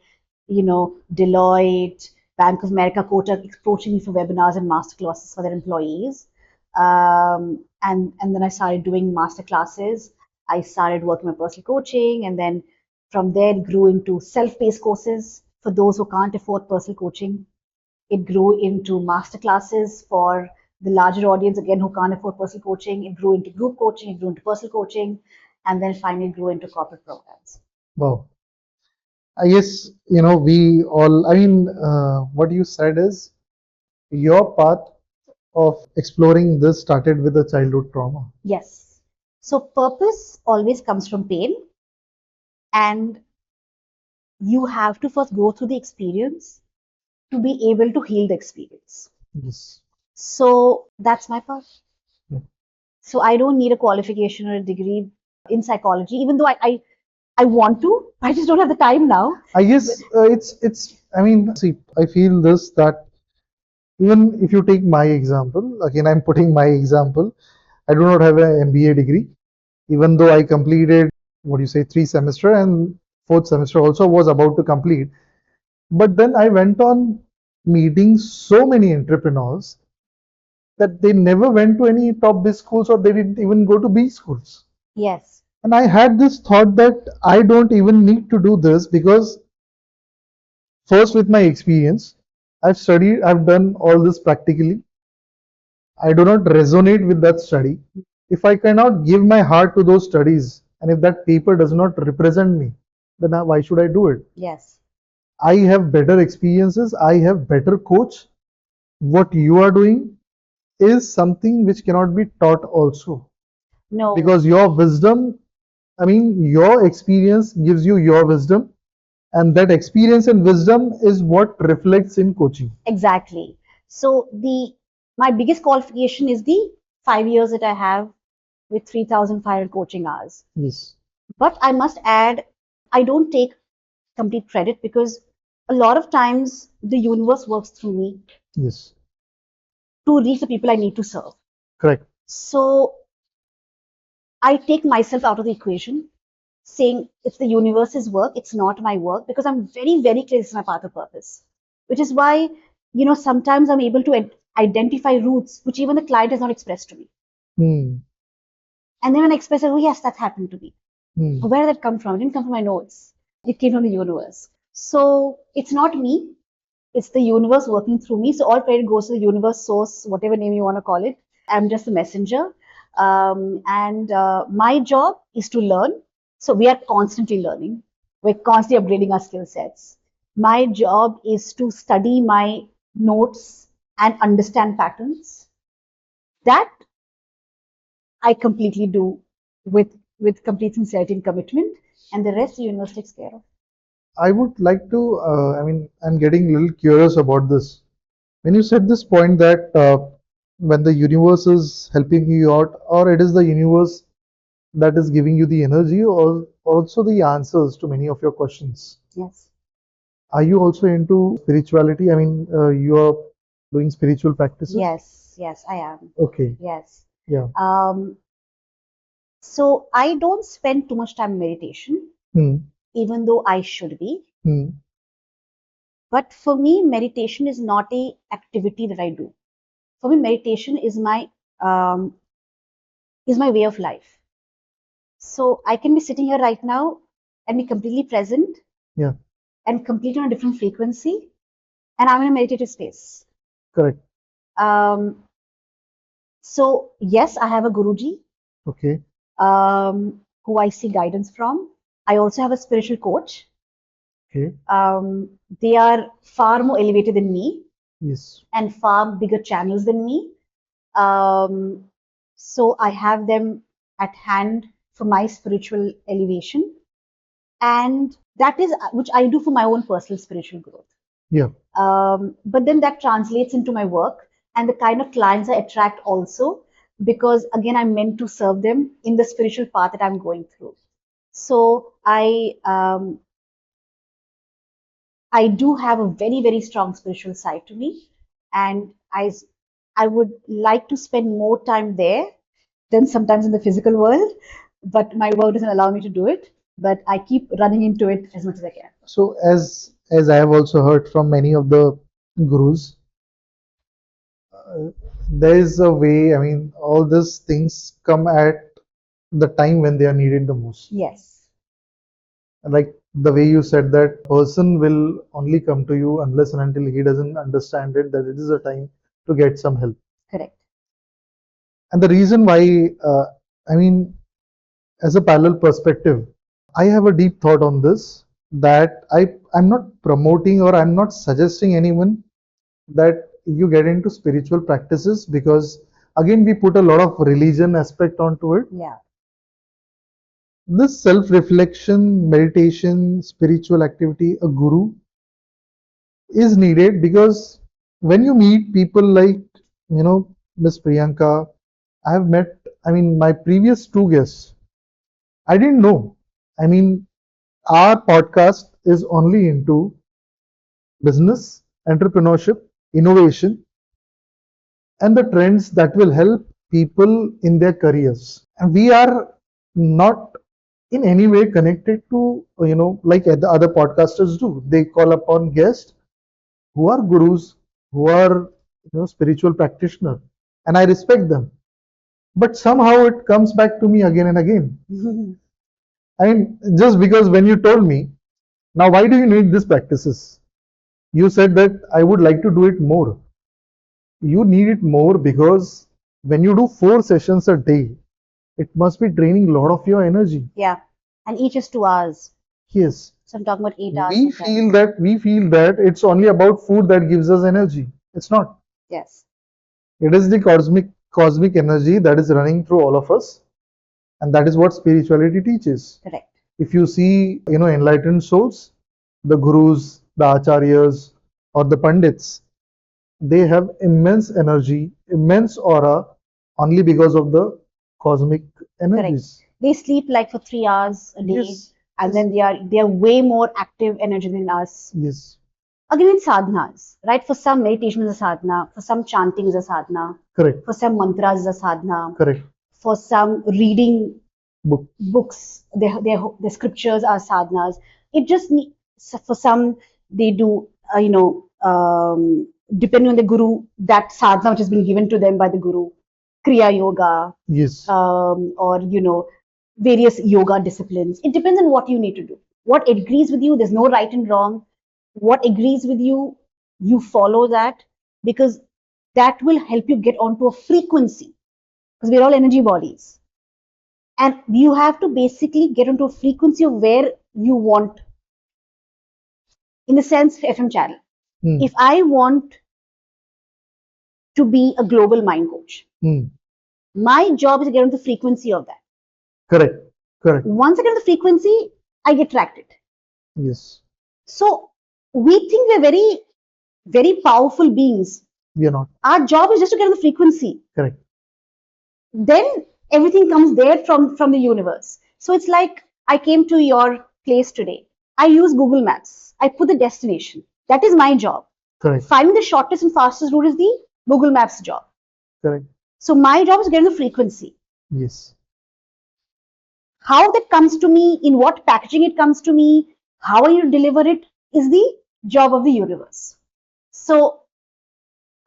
[SPEAKER 2] Deloitte, Bank of America, Kotak approaching me for webinars and master classes for their employees. And then I started doing master classes. I started working with personal coaching, and then from there it grew into self-paced courses for those who can't afford personal coaching. It grew into master classes for the larger audience, again, who can't afford personal coaching. It grew into group coaching, it grew into personal coaching, and then finally grew into corporate programs.
[SPEAKER 1] wow. I guess, we all, what you said is your path of exploring this started with a childhood trauma.
[SPEAKER 2] Yes. So purpose always comes from pain, and you have to first go through the experience to be able to heal the experience.
[SPEAKER 1] Yes.
[SPEAKER 2] So that's my path.
[SPEAKER 1] Yeah.
[SPEAKER 2] So I don't need a qualification or a degree in psychology, even though I want to. I just don't have the time now.
[SPEAKER 1] I
[SPEAKER 2] But
[SPEAKER 1] guess see, I feel this that even if you take my example, again, I'm putting my example. I do not have an MBA degree, even though I completed, what do you say, 3 semester and fourth semester also was about to complete. But then I went on meeting so many entrepreneurs that they never went to any top B schools or they didn't even go to B schools.
[SPEAKER 2] yes,
[SPEAKER 1] And I had this thought that I don't even need to do this because, first, with my experience, I've studied, I've done all this practically. I do not resonate with that study. If I cannot give my heart to those studies and if that paper does not represent me, then why should I do it?
[SPEAKER 2] yes,
[SPEAKER 1] I have better experiences, I have better coach. What you are doing is something which cannot be taught also.
[SPEAKER 2] no,
[SPEAKER 1] Because your wisdom, your experience gives you your wisdom, and that experience and wisdom is what reflects in coaching.
[SPEAKER 2] exactly. So the my biggest qualification is the 5 years that I have with 3,500 coaching hours.
[SPEAKER 1] Yes.
[SPEAKER 2] But I must add, I don't take complete credit because a lot of times the universe works through me
[SPEAKER 1] Yes.
[SPEAKER 2] to reach the people I need to serve.
[SPEAKER 1] Correct.
[SPEAKER 2] So I take myself out of the equation, saying it's the universe's work, it's not my work, because I'm very, very clear this is my path of purpose. Which is why, sometimes I'm able to identify roots which even the client has not expressed to me.
[SPEAKER 1] Hmm.
[SPEAKER 2] And then when I express it, oh yes, that happened to me.
[SPEAKER 1] Hmm.
[SPEAKER 2] Where did that come from? It didn't come from my notes. It came from the universe. So it's not me. It's the universe working through me. So all credit goes to the universe, source, whatever name you want to call it. I'm just a messenger. And my job is to learn. So we are constantly learning. We're constantly upgrading our skill sets. My job is to study my notes and understand patterns. That I completely do with complete sincerity and commitment, and the rest the universe takes care of.
[SPEAKER 1] I would like to, I'm getting a little curious about this. When you said this point that when the universe is helping you out, or it is the universe that is giving you the energy, or also the answers to many of your questions.
[SPEAKER 2] Yes.
[SPEAKER 1] Are you also into spirituality? You are doing spiritual practices?
[SPEAKER 2] Yes, yes, I am.
[SPEAKER 1] Okay,
[SPEAKER 2] Yes.
[SPEAKER 1] yeah.
[SPEAKER 2] Um, so I don't spend too much time in meditation,
[SPEAKER 1] Hmm.
[SPEAKER 2] even though I should be.
[SPEAKER 1] Hmm.
[SPEAKER 2] But for me, meditation is not a activity that I do. For me, meditation um, is my way of life. So I can be sitting here right now and be completely present
[SPEAKER 1] Yeah,
[SPEAKER 2] and completely on a different frequency, and I'm in a meditative space.
[SPEAKER 1] correct.
[SPEAKER 2] Um, so yes, I have a Guruji
[SPEAKER 1] Okay,
[SPEAKER 2] who I see guidance from. I also have a spiritual coach.
[SPEAKER 1] okay.
[SPEAKER 2] They are far more elevated than me
[SPEAKER 1] Yes,
[SPEAKER 2] and far bigger channels than me. Um, so I have them at hand for my spiritual elevation, and that is which I do for my own personal spiritual growth.
[SPEAKER 1] yeah,
[SPEAKER 2] But then that translates into my work and the kind of clients I attract also, because again, I'm meant to serve them in the spiritual path that I'm going through. So I do have a very, very strong spiritual side to me, and I would like to spend more time there than sometimes in the physical world, but my work doesn't allow me to do it. But I keep running into it as much as I can.
[SPEAKER 1] so as I have also heard from many of the gurus, uh, there is a way, all these things come at the time when they are needed the most.
[SPEAKER 2] Yes,
[SPEAKER 1] Like the way you said that person will only come to you unless and until he doesn't understand it, that it is a time to get some help.
[SPEAKER 2] correct.
[SPEAKER 1] And the reason why, I mean, as a parallel perspective, I have a deep thought on this, that I'm not promoting or I'm not suggesting anyone that you get into spiritual practices, because again we put a lot of religion aspect onto it.
[SPEAKER 2] Yeah,
[SPEAKER 1] This self-reflection, meditation, spiritual activity, a guru is needed, because when you meet people like, Miss Priyanka, I have met, my previous two guests, I didn't know. I mean, our podcast is only into business, entrepreneurship, innovation, and the trends that will help people in their careers. And we are not in any way connected to, like the other podcasters do. They call upon guests who are gurus, who are, spiritual practitioners, and I respect them. But somehow it comes back to me again and again. Just because when you told me, now why do you need these practices? You said that I would like to do it more. You need it more because when you do 4 sessions a day, it must be draining a lot of your energy.
[SPEAKER 2] yeah, and each is 2 hours.
[SPEAKER 1] Yes.
[SPEAKER 2] So I'm talking about 8 hours
[SPEAKER 1] We feel
[SPEAKER 2] sometimes.
[SPEAKER 1] that we feel that it's only about food that gives us energy. It's not.
[SPEAKER 2] Yes,
[SPEAKER 1] It is the cosmic energy that is running through all of us, and that is what spirituality teaches.
[SPEAKER 2] correct.
[SPEAKER 1] If you see, enlightened souls, the gurus, the acharyas, or the pandits, they have immense energy, immense aura, only because of the cosmic
[SPEAKER 2] Correct.
[SPEAKER 1] energies.
[SPEAKER 2] They sleep like for 3 hours a day,
[SPEAKER 1] Yes,
[SPEAKER 2] and
[SPEAKER 1] yes,
[SPEAKER 2] then they are way more active energy than us.
[SPEAKER 1] yes,
[SPEAKER 2] Again, in sadhanas, right? For some, meditation is a sadhana. For some, chanting is a sadhana.
[SPEAKER 1] correct,
[SPEAKER 2] For some, mantras is a sadhana.
[SPEAKER 1] correct.
[SPEAKER 2] For some, reading
[SPEAKER 1] Book,
[SPEAKER 2] books, their scriptures are sadhanas. It just for some, they do, depending on the guru, that sadhana which has been given to them by the guru. Kriya Yoga,
[SPEAKER 1] Yes.
[SPEAKER 2] or various yoga disciplines. It depends on what you need to do. What agrees with you, there's no right and wrong. What agrees with you, you follow that, because that will help you get onto a frequency, because we're all energy bodies. And you have to basically get onto a frequency of where you want, in the sense, FM channel.
[SPEAKER 1] Hmm.
[SPEAKER 2] If I want to be a global mind coach,
[SPEAKER 1] Hmm.
[SPEAKER 2] my job is to get on the frequency of that.
[SPEAKER 1] Correct. Correct.
[SPEAKER 2] Once I get on the frequency, I get attracted.
[SPEAKER 1] Yes.
[SPEAKER 2] So we think we're very, very powerful beings.
[SPEAKER 1] We are not.
[SPEAKER 2] Our job is just to get on the frequency.
[SPEAKER 1] Correct.
[SPEAKER 2] Then everything comes there from the universe. So it's like I came to your place today. I use Google Maps. I put the destination. That is my job.
[SPEAKER 1] Correct.
[SPEAKER 2] Finding the shortest and fastest route is the Google Maps job.
[SPEAKER 1] Correct.
[SPEAKER 2] So my job is getting the frequency.
[SPEAKER 1] Yes.
[SPEAKER 2] How that comes to me, in what packaging it comes to me, how I deliver it is the job of the universe. So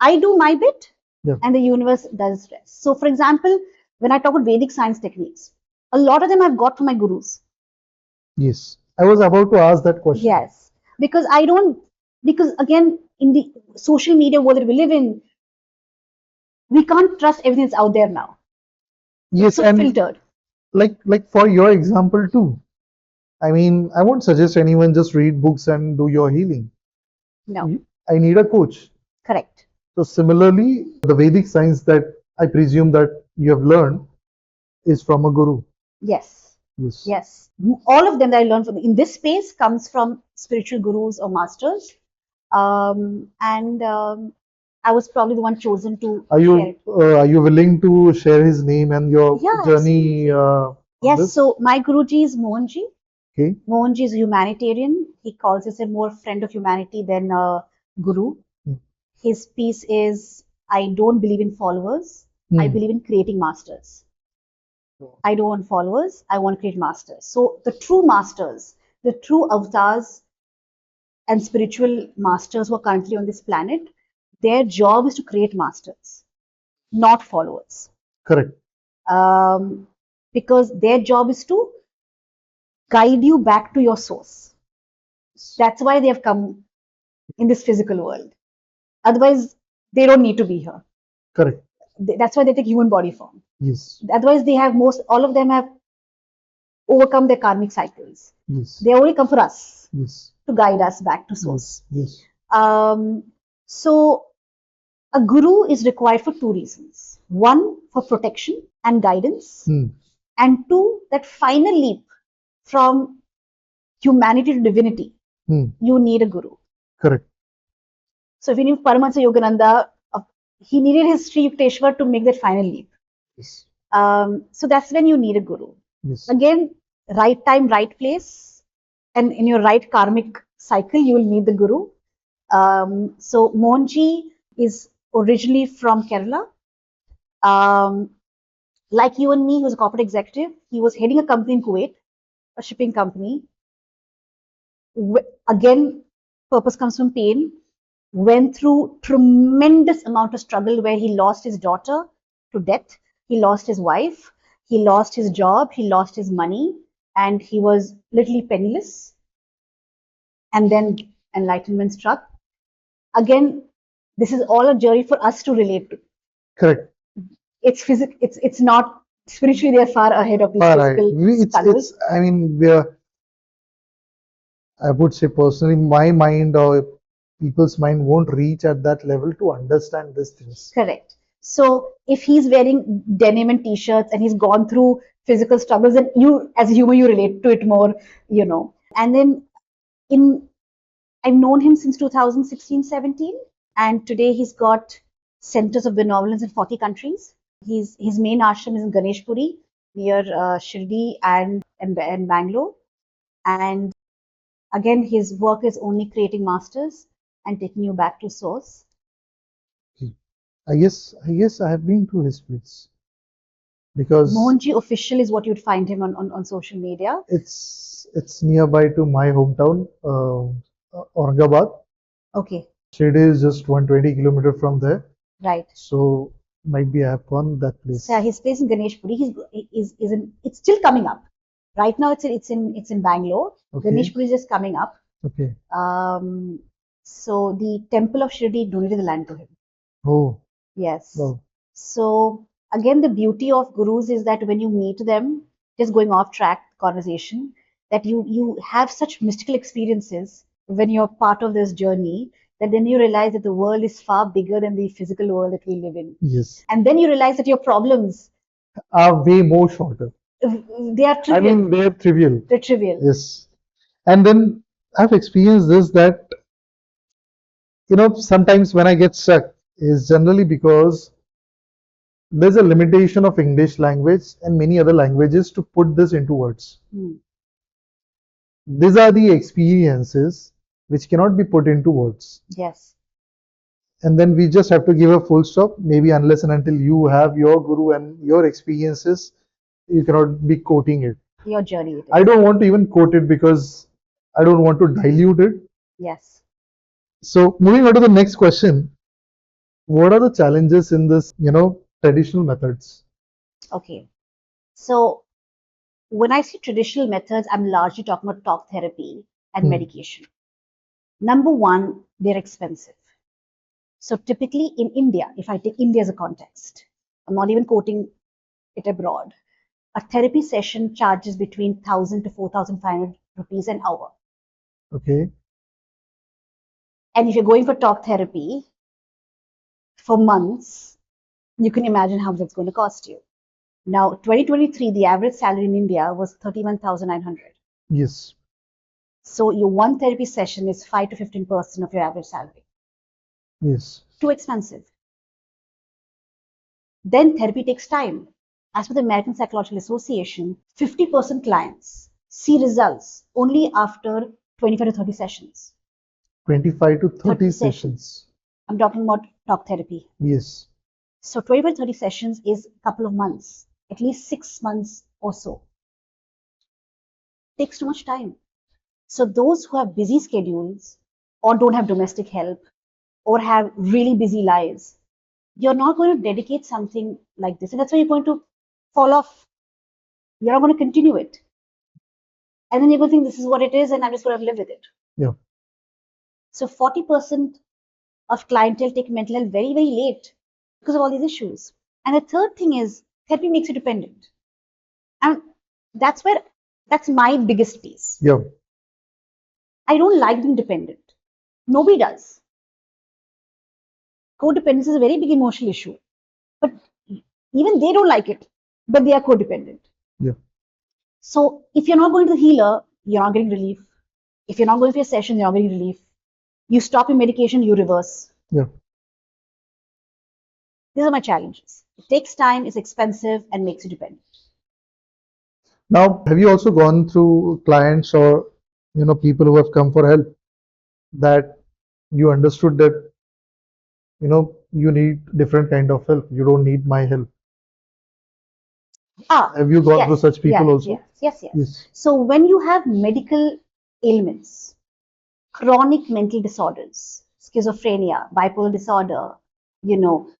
[SPEAKER 2] I do my bit
[SPEAKER 1] Yeah.
[SPEAKER 2] and the universe does the rest. So, for example, when I talk about Vedic science techniques, a lot of them I've got from my gurus.
[SPEAKER 1] Yes. I was about to ask that question.
[SPEAKER 2] Yes, because I don't, because again, in the social media world that we live in, we can't trust everything that's out there now. It's
[SPEAKER 1] Yes,
[SPEAKER 2] so
[SPEAKER 1] and
[SPEAKER 2] filtered.
[SPEAKER 1] like for your example too. I mean, I won't suggest anyone just read books and do your healing.
[SPEAKER 2] No,
[SPEAKER 1] I need a coach.
[SPEAKER 2] correct.
[SPEAKER 1] So similarly, the Vedic science that I presume that you have learned is from a guru.
[SPEAKER 2] Yes.
[SPEAKER 1] Yes.
[SPEAKER 2] Yes, all of them that I learned from in this space comes from spiritual gurus or masters, and I was probably the one chosen to share it.
[SPEAKER 1] Are you willing to share his name and your
[SPEAKER 2] Yeah,
[SPEAKER 1] journey on
[SPEAKER 2] yes.
[SPEAKER 1] this?
[SPEAKER 2] So my Guruji is Mohanji.
[SPEAKER 1] Okay.
[SPEAKER 2] Mohanji is a humanitarian. He calls himself more friend of humanity than a guru.
[SPEAKER 1] Hmm.
[SPEAKER 2] His piece is, I don't believe in followers. I
[SPEAKER 1] Hmm.
[SPEAKER 2] believe in creating masters. I don't want followers. I want to create masters. So the true masters, the true avatars and spiritual masters who are currently on this planet, their job is to create masters, not followers.
[SPEAKER 1] Correct.
[SPEAKER 2] Um, because their job is to guide you back to your source. That's why they have come in this physical world. Otherwise, they don't need to be here.
[SPEAKER 1] Correct.
[SPEAKER 2] That's why they take human body form.
[SPEAKER 1] Yes.
[SPEAKER 2] Otherwise, they have all of them have overcome their karmic cycles.
[SPEAKER 1] Yes.
[SPEAKER 2] They only come for us
[SPEAKER 1] Yes.
[SPEAKER 2] to guide us back to source.
[SPEAKER 1] Yes.
[SPEAKER 2] So a guru is required for two reasons. One, for protection and guidance,
[SPEAKER 1] Hmm.
[SPEAKER 2] and two, that final leap from humanity to divinity.
[SPEAKER 1] Hmm.
[SPEAKER 2] You need a guru.
[SPEAKER 1] Correct.
[SPEAKER 2] So if you need Paramahansa Yogananda, he needed his Sri Yukteswar to make that final leap.
[SPEAKER 1] Yes.
[SPEAKER 2] So that's when you need a guru.
[SPEAKER 1] Yes.
[SPEAKER 2] Again, right time, right place, and in your right karmic cycle, you will need the guru. So Mohanji is originally from Kerala. Like you and me, he was a corporate executive. He was heading a company in Kuwait, a shipping company. Again, purpose comes from pain. Went through tremendous amount of struggle where he lost his daughter to death. He lost his wife. He lost his job. He lost his money, and he was literally penniless. And then enlightenment struck. Again, this is all a journey for us to relate to.
[SPEAKER 1] Correct.
[SPEAKER 2] It's not spiritually, they're far ahead of these
[SPEAKER 1] All right.
[SPEAKER 2] physical struggles.
[SPEAKER 1] I mean, I would say personally, my mind or people's mind won't reach at that level to understand these things.
[SPEAKER 2] Correct. So if he's wearing denim and t-shirts and he's gone through physical struggles, and you as a human you relate to it more. And then in I've known him since 2016-17, and today he's got centers of benevolence in 40 countries. His main ashram is in Ganeshpuri near Shirdi and Bangalore. And again, his work is only creating masters and taking you back to source.
[SPEAKER 1] I guess I have been to his place because
[SPEAKER 2] Mohanji official is what you'd find him on social media.
[SPEAKER 1] it's nearby to my hometown, Aurangabad.
[SPEAKER 2] Okay,
[SPEAKER 1] Shirdi is just 120 kilometer from there.
[SPEAKER 2] right.
[SPEAKER 1] So Might be I have gone that
[SPEAKER 2] So
[SPEAKER 1] place.
[SPEAKER 2] his place in Ganeshpuri, is in, it's still coming up. Right now it's in Bangalore.
[SPEAKER 1] Okay,
[SPEAKER 2] Ganeshpuri is just coming up.
[SPEAKER 1] okay.
[SPEAKER 2] Um, so the temple of Shirdi donated the land to him.
[SPEAKER 1] Oh,
[SPEAKER 2] Yes.
[SPEAKER 1] wow.
[SPEAKER 2] So again, the beauty of gurus is that when you meet them, just going off track conversation, that you have such mystical experiences when you're part of this journey, that then you realize that the world is far bigger than the physical world that we live in.
[SPEAKER 1] Yes.
[SPEAKER 2] And then you realize that your problems,
[SPEAKER 1] Are way more shorter.
[SPEAKER 2] they are
[SPEAKER 1] I
[SPEAKER 2] trivial.
[SPEAKER 1] mean, they're trivial.
[SPEAKER 2] They're trivial.
[SPEAKER 1] Yes. And then I've experienced this that, sometimes when I get stuck is generally because there's a limitation of English language and many other languages to put this into words.
[SPEAKER 2] Hmm.
[SPEAKER 1] These are the experiences which cannot be put into words.
[SPEAKER 2] Yes.
[SPEAKER 1] And then we just have to give a full stop, maybe unless and until you have your guru and your experiences, you cannot be quoting it.
[SPEAKER 2] Your journey it
[SPEAKER 1] I
[SPEAKER 2] is.
[SPEAKER 1] don't want to even quote it because I don't want to dilute it.
[SPEAKER 2] Yes.
[SPEAKER 1] So moving on to the next question, what are the challenges in this, traditional methods?
[SPEAKER 2] Okay. So when I say traditional methods, I'm largely talking about talk therapy and
[SPEAKER 1] Hmm.
[SPEAKER 2] medication. Number one, they're expensive. So typically in India, if I take India as a context, I'm not even quoting it abroad, a therapy session charges between 1,000 to 4,500 rupees an hour.
[SPEAKER 1] Okay.
[SPEAKER 2] And if you're going for talk therapy for months, you can imagine how much it's going to cost you. Now, 2023, the average salary in India was 31,900.
[SPEAKER 1] Yes.
[SPEAKER 2] So your one therapy session is 5 to 15% of your average salary.
[SPEAKER 1] Yes.
[SPEAKER 2] Too expensive. Then therapy takes time. As per the American Psychological Association, 50% clients see results only after 25 to 30 sessions.
[SPEAKER 1] 25 to 30
[SPEAKER 2] 30 sessions.
[SPEAKER 1] sessions.
[SPEAKER 2] I'm talking about talk therapy.
[SPEAKER 1] Yes.
[SPEAKER 2] So 25 to 30 sessions is a couple of months, at least 6 months or so. It takes too much time. So those who have busy schedules or don't have domestic help or have really busy lives, you're not going to dedicate something like this. And that's why you're going to fall off. You're not going to continue it. And then you're going to think this is what it is and I'm just going to live with it.
[SPEAKER 1] Yeah.
[SPEAKER 2] So 40% of clientele take mental health very, very late because of all these issues. And the third thing is therapy makes you dependent. And that's where that's my biggest piece.
[SPEAKER 1] Yeah.
[SPEAKER 2] I don't like being dependent. Nobody does. Codependence is a very big emotional issue. But even they don't like it, but they are codependent.
[SPEAKER 1] Yeah.
[SPEAKER 2] So if you're not going to the healer, you're not getting relief. If you're not going for your session, you're not getting relief. You stop your medication, you reverse.
[SPEAKER 1] Yeah.
[SPEAKER 2] These are my challenges. It takes time, it's expensive, and makes you dependent.
[SPEAKER 1] Now, have you also gone through clients or people who have come for help that you understood that you need different kind of help. You don't need my help.
[SPEAKER 2] Ah,
[SPEAKER 1] Have you gone through
[SPEAKER 2] yes,
[SPEAKER 1] such people
[SPEAKER 2] yes,
[SPEAKER 1] also?
[SPEAKER 2] yes, yes, yes.
[SPEAKER 1] Yes.
[SPEAKER 2] So when you have medical ailments, chronic mental disorders, schizophrenia, bipolar disorder,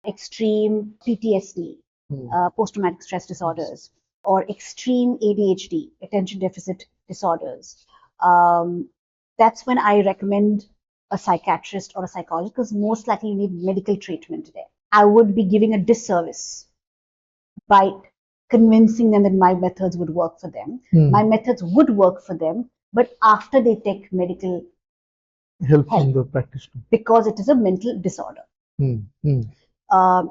[SPEAKER 2] extreme PTSD,
[SPEAKER 1] Hmm.
[SPEAKER 2] post-traumatic stress
[SPEAKER 1] Yes.
[SPEAKER 2] disorders, or extreme ADHD, attention deficit disorders, um, that's when I recommend a psychiatrist or a psychologist because most likely you need medical treatment there. I would be giving a disservice by convincing them that my methods would work for them.
[SPEAKER 1] Hmm.
[SPEAKER 2] My methods would work for them, but after they take medical
[SPEAKER 1] Help
[SPEAKER 2] help
[SPEAKER 1] from the practitioner.
[SPEAKER 2] because it is a mental disorder.
[SPEAKER 1] Hmm. Hmm.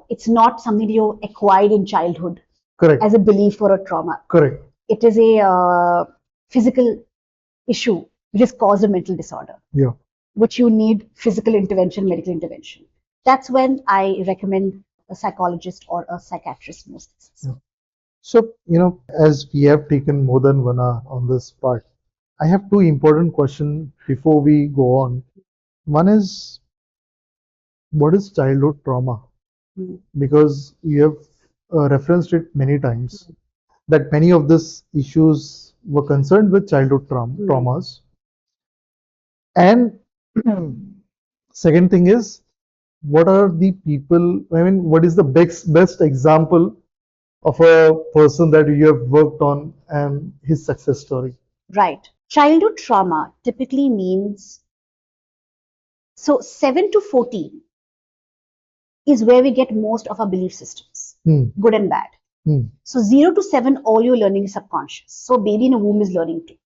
[SPEAKER 2] It's not something you acquired in childhood
[SPEAKER 1] Correct.
[SPEAKER 2] as a belief or a trauma.
[SPEAKER 1] Correct.
[SPEAKER 2] It is a physical issue which has caused a mental disorder,
[SPEAKER 1] Yeah.
[SPEAKER 2] which you need physical intervention, medical intervention. That's when I recommend a psychologist or a psychiatrist in most cases.
[SPEAKER 1] Yeah. So, as we have taken more than 1 hour on this part, I have two important questions before we go on. One is, what is childhood trauma?
[SPEAKER 2] Mm.
[SPEAKER 1] Because you have referenced it many times that many of these issues were concerned with childhood traumas. And second thing is, what are the people, I mean, what is the best example of a person that you have worked on and his success story?
[SPEAKER 2] Right. Childhood trauma typically means, so 7 to 14 is where we get most of our belief systems,
[SPEAKER 1] Hmm.
[SPEAKER 2] good and bad.
[SPEAKER 1] Hmm.
[SPEAKER 2] So 0 to 7, all your learning is subconscious. So baby in a womb is learning too.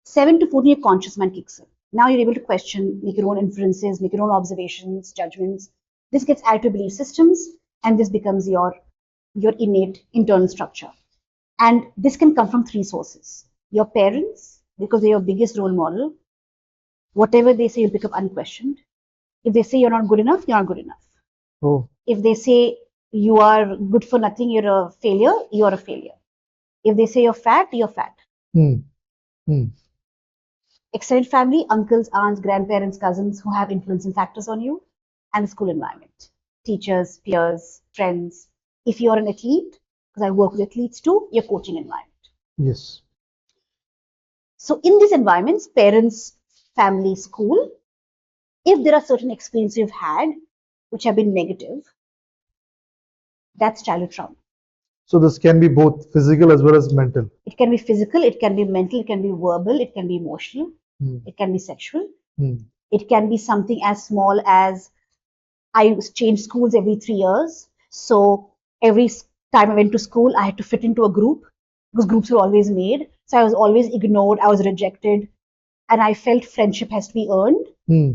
[SPEAKER 2] 7 to 14, your conscious mind kicks in. Now you're able to question, make your own inferences, make your own observations, judgments. This gets added to belief systems, and this becomes your innate internal structure. And this can come from three sources. Your parents, because they're your biggest role model. Whatever they say, you'll pick up unquestioned. If they say you're not good enough, you're not good enough.
[SPEAKER 1] Oh.
[SPEAKER 2] If they say you are good for nothing, you're a failure, you're a failure. If they say you're fat, you're fat.
[SPEAKER 1] Hmm. Hmm.
[SPEAKER 2] Extended family, uncles, aunts, grandparents, cousins who have influencing factors on you, and the school environment, teachers, peers, friends. If you're an athlete, because I work with athletes too, your coaching environment.
[SPEAKER 1] Yes.
[SPEAKER 2] So in these environments, parents, family, school, if there are certain experiences you've had which have been negative, that's childhood trauma.
[SPEAKER 1] So this can be both physical as well as mental.
[SPEAKER 2] It can be physical, it can be mental, it can be verbal, it can be emotional,
[SPEAKER 1] Hmm.
[SPEAKER 2] it can be sexual,
[SPEAKER 1] Hmm.
[SPEAKER 2] it can be something as small as I changed schools every 3 years. So every time I went to school, I had to fit into a group because groups were always made. So I was always ignored, I was rejected, and I felt friendship has to be earned.
[SPEAKER 1] Hmm.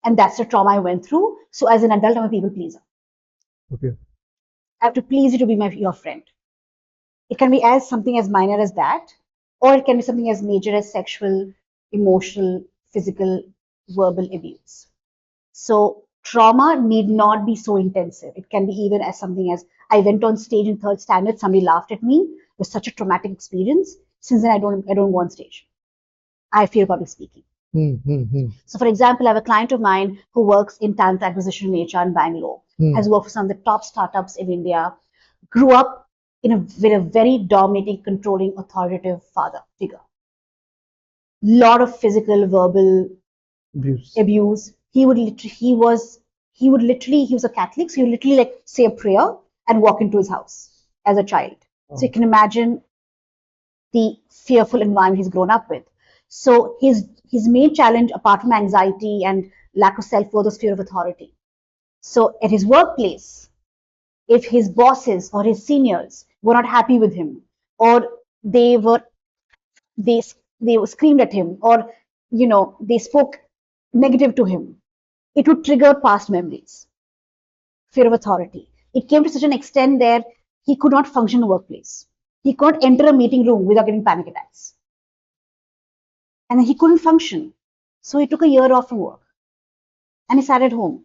[SPEAKER 2] And that's the trauma I went through. So as an adult, I'm a people pleaser.
[SPEAKER 1] Okay.
[SPEAKER 2] I have to please you to be your friend. It can be as something as minor as that, or it can be something as major as sexual, emotional, physical, verbal abuse. So trauma need not be so intensive. It can be even as something as I went on stage in third standard, somebody laughed at me. It was such a traumatic experience. Since then, I don't go on stage. I fear public speaking.
[SPEAKER 1] Hmm. Hmm. Hmm.
[SPEAKER 2] So, for example, I have a client of mine who works in talent acquisition in HR in Bangalore,
[SPEAKER 1] Hmm.
[SPEAKER 2] has worked for some of the top startups in India, grew up with a very dominating, controlling, authoritative father figure. Lot of physical, verbal
[SPEAKER 1] Abuse.
[SPEAKER 2] abuse. He was a Catholic, so he would literally like say a prayer and walk into his house as a child. So you
[SPEAKER 1] Oh.
[SPEAKER 2] can imagine the fearful environment he's grown up with. So his main challenge, apart from anxiety and lack of self-worth, was fear of authority. So at his workplace, if his bosses or his seniors were not happy with him, or they were they they screamed at him, or they spoke negative to him, it would trigger past memories, fear of authority. It came to such an extent that he could not function in the workplace. He couldn't enter a meeting room without getting panic attacks. And he couldn't function. So he took a year off from work and he sat at home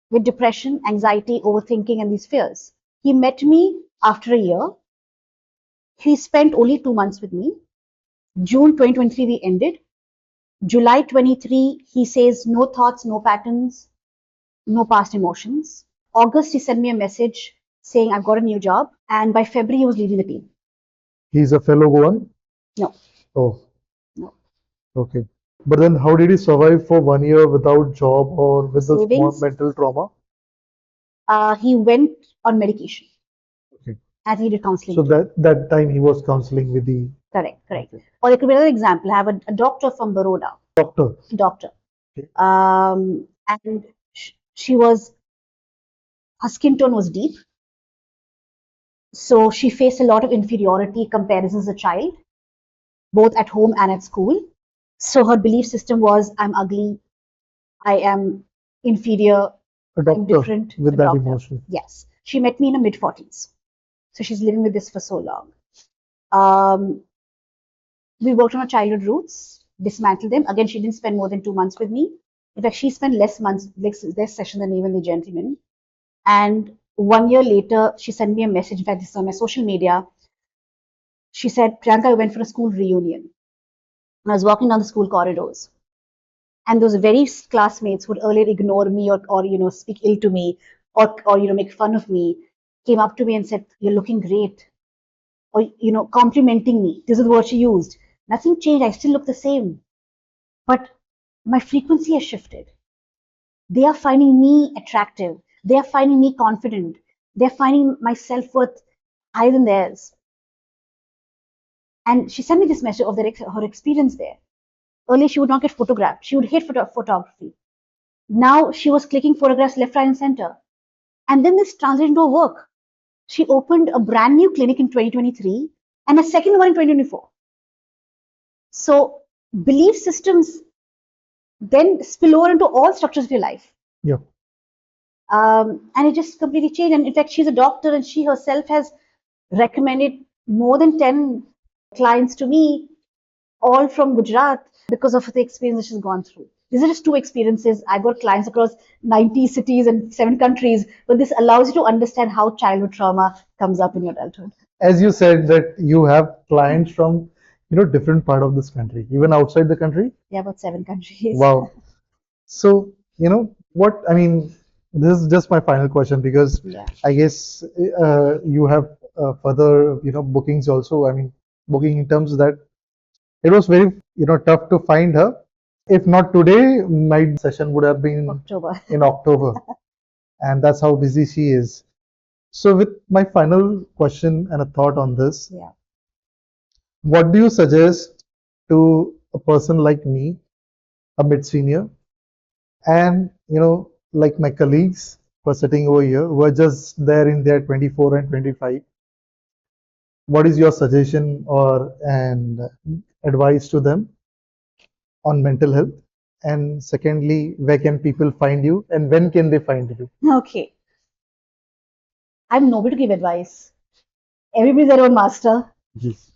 [SPEAKER 2] with depression, anxiety, overthinking, and these fears. He met me after a year. He spent only 2 months with me. June 2023, we ended. July 23, he says, no thoughts, no patterns, no past emotions. August, he sent me a message saying, I've got a new job. And by February, he was leading the team.
[SPEAKER 1] He's a fellow Goan?
[SPEAKER 2] No,
[SPEAKER 1] Oh,
[SPEAKER 2] no.
[SPEAKER 1] okay. But then how did he survive for 1 year without job or with the small
[SPEAKER 2] Savings.
[SPEAKER 1] mental trauma?
[SPEAKER 2] He went on medication
[SPEAKER 1] Okay.
[SPEAKER 2] and he did
[SPEAKER 1] So
[SPEAKER 2] counseling too.
[SPEAKER 1] that time he was counseling with the
[SPEAKER 2] Correct, correct.
[SPEAKER 1] okay.
[SPEAKER 2] Or there could be another example. I have a doctor from Baroda,
[SPEAKER 1] Doctor.
[SPEAKER 2] doctor.
[SPEAKER 1] Okay.
[SPEAKER 2] And she was, her skin tone was deep. So she faced a lot of inferiority comparisons as a child, both at home and at school. So her belief system was, I'm ugly, I am inferior,
[SPEAKER 1] A
[SPEAKER 2] I'm
[SPEAKER 1] doctor
[SPEAKER 2] different, a
[SPEAKER 1] with that
[SPEAKER 2] doctor.
[SPEAKER 1] emotion.
[SPEAKER 2] Yes. She met me in her mid 40s. So she's living with this for so long. Um, we worked on her childhood roots, dismantled them. Again, she didn't spend more than 2 months with me. In fact, she spent less months, less session than even the gentleman. And 1 year later, she sent me a message. In fact, this is on my social media. She said, Priyanka, I went for a school reunion. And I was walking down the school corridors. And those very classmates who would earlier ignore me or speak ill to me or make fun of me came up to me and said, You're looking great. Or, complimenting me. This is the word she used. Nothing changed. I still look the same. But my frequency has shifted. They are finding me attractive. They are finding me confident. They're finding my self-worth higher than theirs. And she sent me this message of her experience there. Earlier, she would not get photographed. She would hate photography. Now she was clicking photographs left, right, and center. And then this transitioned to her work. She opened a brand new clinic in 2023 and a second one in 2024. So belief systems then spill over into all structures of your life.
[SPEAKER 1] Yeah.
[SPEAKER 2] And it just completely changed. And in fact, she's a doctor and she herself has recommended more than 10 clients to me, all from Gujarat, because of the experience that she's gone through. These are just two experiences. I've got clients across 90 cities and 7 countries, but this allows you to understand how childhood trauma comes up in your adulthood.
[SPEAKER 1] As you said that you have clients from, different part of this country, even outside the country.
[SPEAKER 2] Yeah, about 7 countries.
[SPEAKER 1] Wow. So, what, I mean, this is just my final question because
[SPEAKER 2] Yeah.
[SPEAKER 1] I guess you have further, bookings also. I mean, booking in terms that it was very, tough to find her. If not today, my session would have been
[SPEAKER 2] October.
[SPEAKER 1] in October. And that's how busy she is. So, with my final question and a thought on this,
[SPEAKER 2] Yeah.
[SPEAKER 1] what do you suggest to a person like me, a mid senior, and like my colleagues who are sitting over here, who are just there in their 24 and 25? What is your suggestion or and advice to them on mental health? And secondly, where can people find you and when can they find you?
[SPEAKER 2] Okay. I'm nobody to give advice. Everybody's their own master.
[SPEAKER 1] Yes.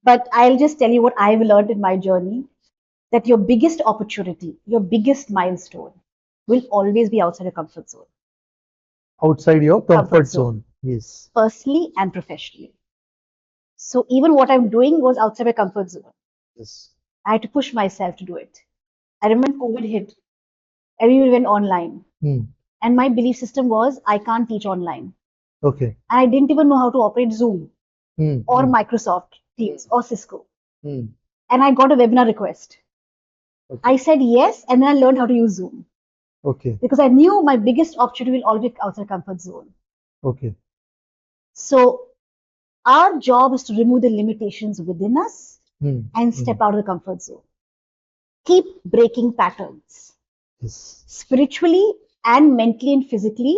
[SPEAKER 2] But I'll just tell you what I've learned in my journey, that your biggest opportunity, your biggest milestone will always be outside your comfort zone,
[SPEAKER 1] Outside your comfort
[SPEAKER 2] Comfort
[SPEAKER 1] zone.
[SPEAKER 2] zone.
[SPEAKER 1] Yes.
[SPEAKER 2] Personally and professionally. So even what I'm doing was outside my comfort zone.
[SPEAKER 1] Yes.
[SPEAKER 2] I had to push myself to do it. I remember when COVID hit, everyone went online.
[SPEAKER 1] Hmm.
[SPEAKER 2] And my belief system was I can't teach online.
[SPEAKER 1] Okay.
[SPEAKER 2] And I didn't even know how to operate Zoom
[SPEAKER 1] Hmm.
[SPEAKER 2] or
[SPEAKER 1] Hmm.
[SPEAKER 2] Microsoft Teams or Cisco.
[SPEAKER 1] Hmm.
[SPEAKER 2] And I got a webinar request.
[SPEAKER 1] Okay.
[SPEAKER 2] I said yes, and then I learned how to use Zoom
[SPEAKER 1] Okay.
[SPEAKER 2] because I knew my biggest opportunity will always be outside comfort zone.
[SPEAKER 1] Okay.
[SPEAKER 2] So our job is to remove the limitations within us
[SPEAKER 1] Hmm.
[SPEAKER 2] and
[SPEAKER 1] Hmm.
[SPEAKER 2] step out of the comfort zone. Keep breaking patterns.
[SPEAKER 1] Yes.
[SPEAKER 2] Spiritually and mentally and physically,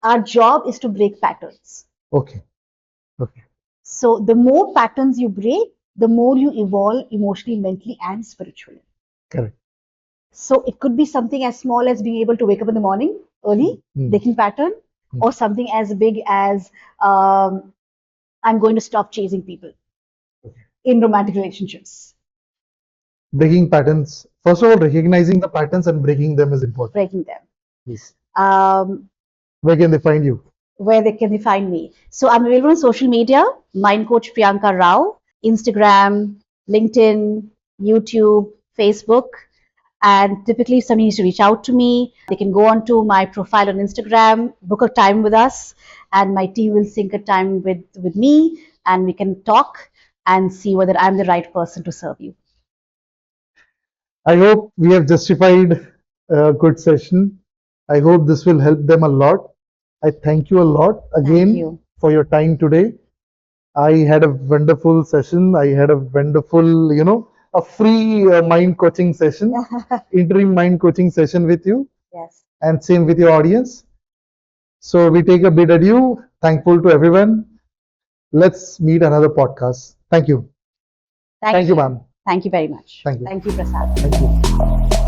[SPEAKER 2] our job is to break patterns.
[SPEAKER 1] Okay. Okay.
[SPEAKER 2] So the more patterns you break, the more you evolve emotionally, mentally, and spiritually.
[SPEAKER 1] Correct.
[SPEAKER 2] So it could be something as small as being able to wake up in the morning early,
[SPEAKER 1] Hmm.
[SPEAKER 2] breaking pattern,
[SPEAKER 1] Hmm.
[SPEAKER 2] or something as big as I'm going to stop chasing people
[SPEAKER 1] Okay.
[SPEAKER 2] in romantic relationships.
[SPEAKER 1] Breaking patterns. First of all, recognizing the patterns and breaking them is important.
[SPEAKER 2] Breaking them.
[SPEAKER 1] Yes.
[SPEAKER 2] Um,
[SPEAKER 1] Where can they find you?
[SPEAKER 2] where can they find me? So I'm available on social media, Mind Coach Priyanka Row, Instagram, LinkedIn, YouTube, Facebook. And typically, if somebody needs to reach out to me, they can go onto my profile on Instagram, book a time with us, and my team will sync a time with me, and we can talk and see whether I'm the right person to serve you.
[SPEAKER 1] I hope we have justified a good session. I hope this will help them a lot. I thank you a lot
[SPEAKER 2] Thank
[SPEAKER 1] again
[SPEAKER 2] you.
[SPEAKER 1] for your time today. I had a wonderful session. I had a wonderful, a free mind coaching session, interim mind coaching session with you,
[SPEAKER 2] Yes.
[SPEAKER 1] and same with your audience. So we take a bid adieu. Thankful to everyone. Let's meet another podcast. Thank you. Thank you, ma'am.
[SPEAKER 2] Thank you very much.
[SPEAKER 1] Thank you.
[SPEAKER 2] Thank you, Prasad.
[SPEAKER 1] Thank you.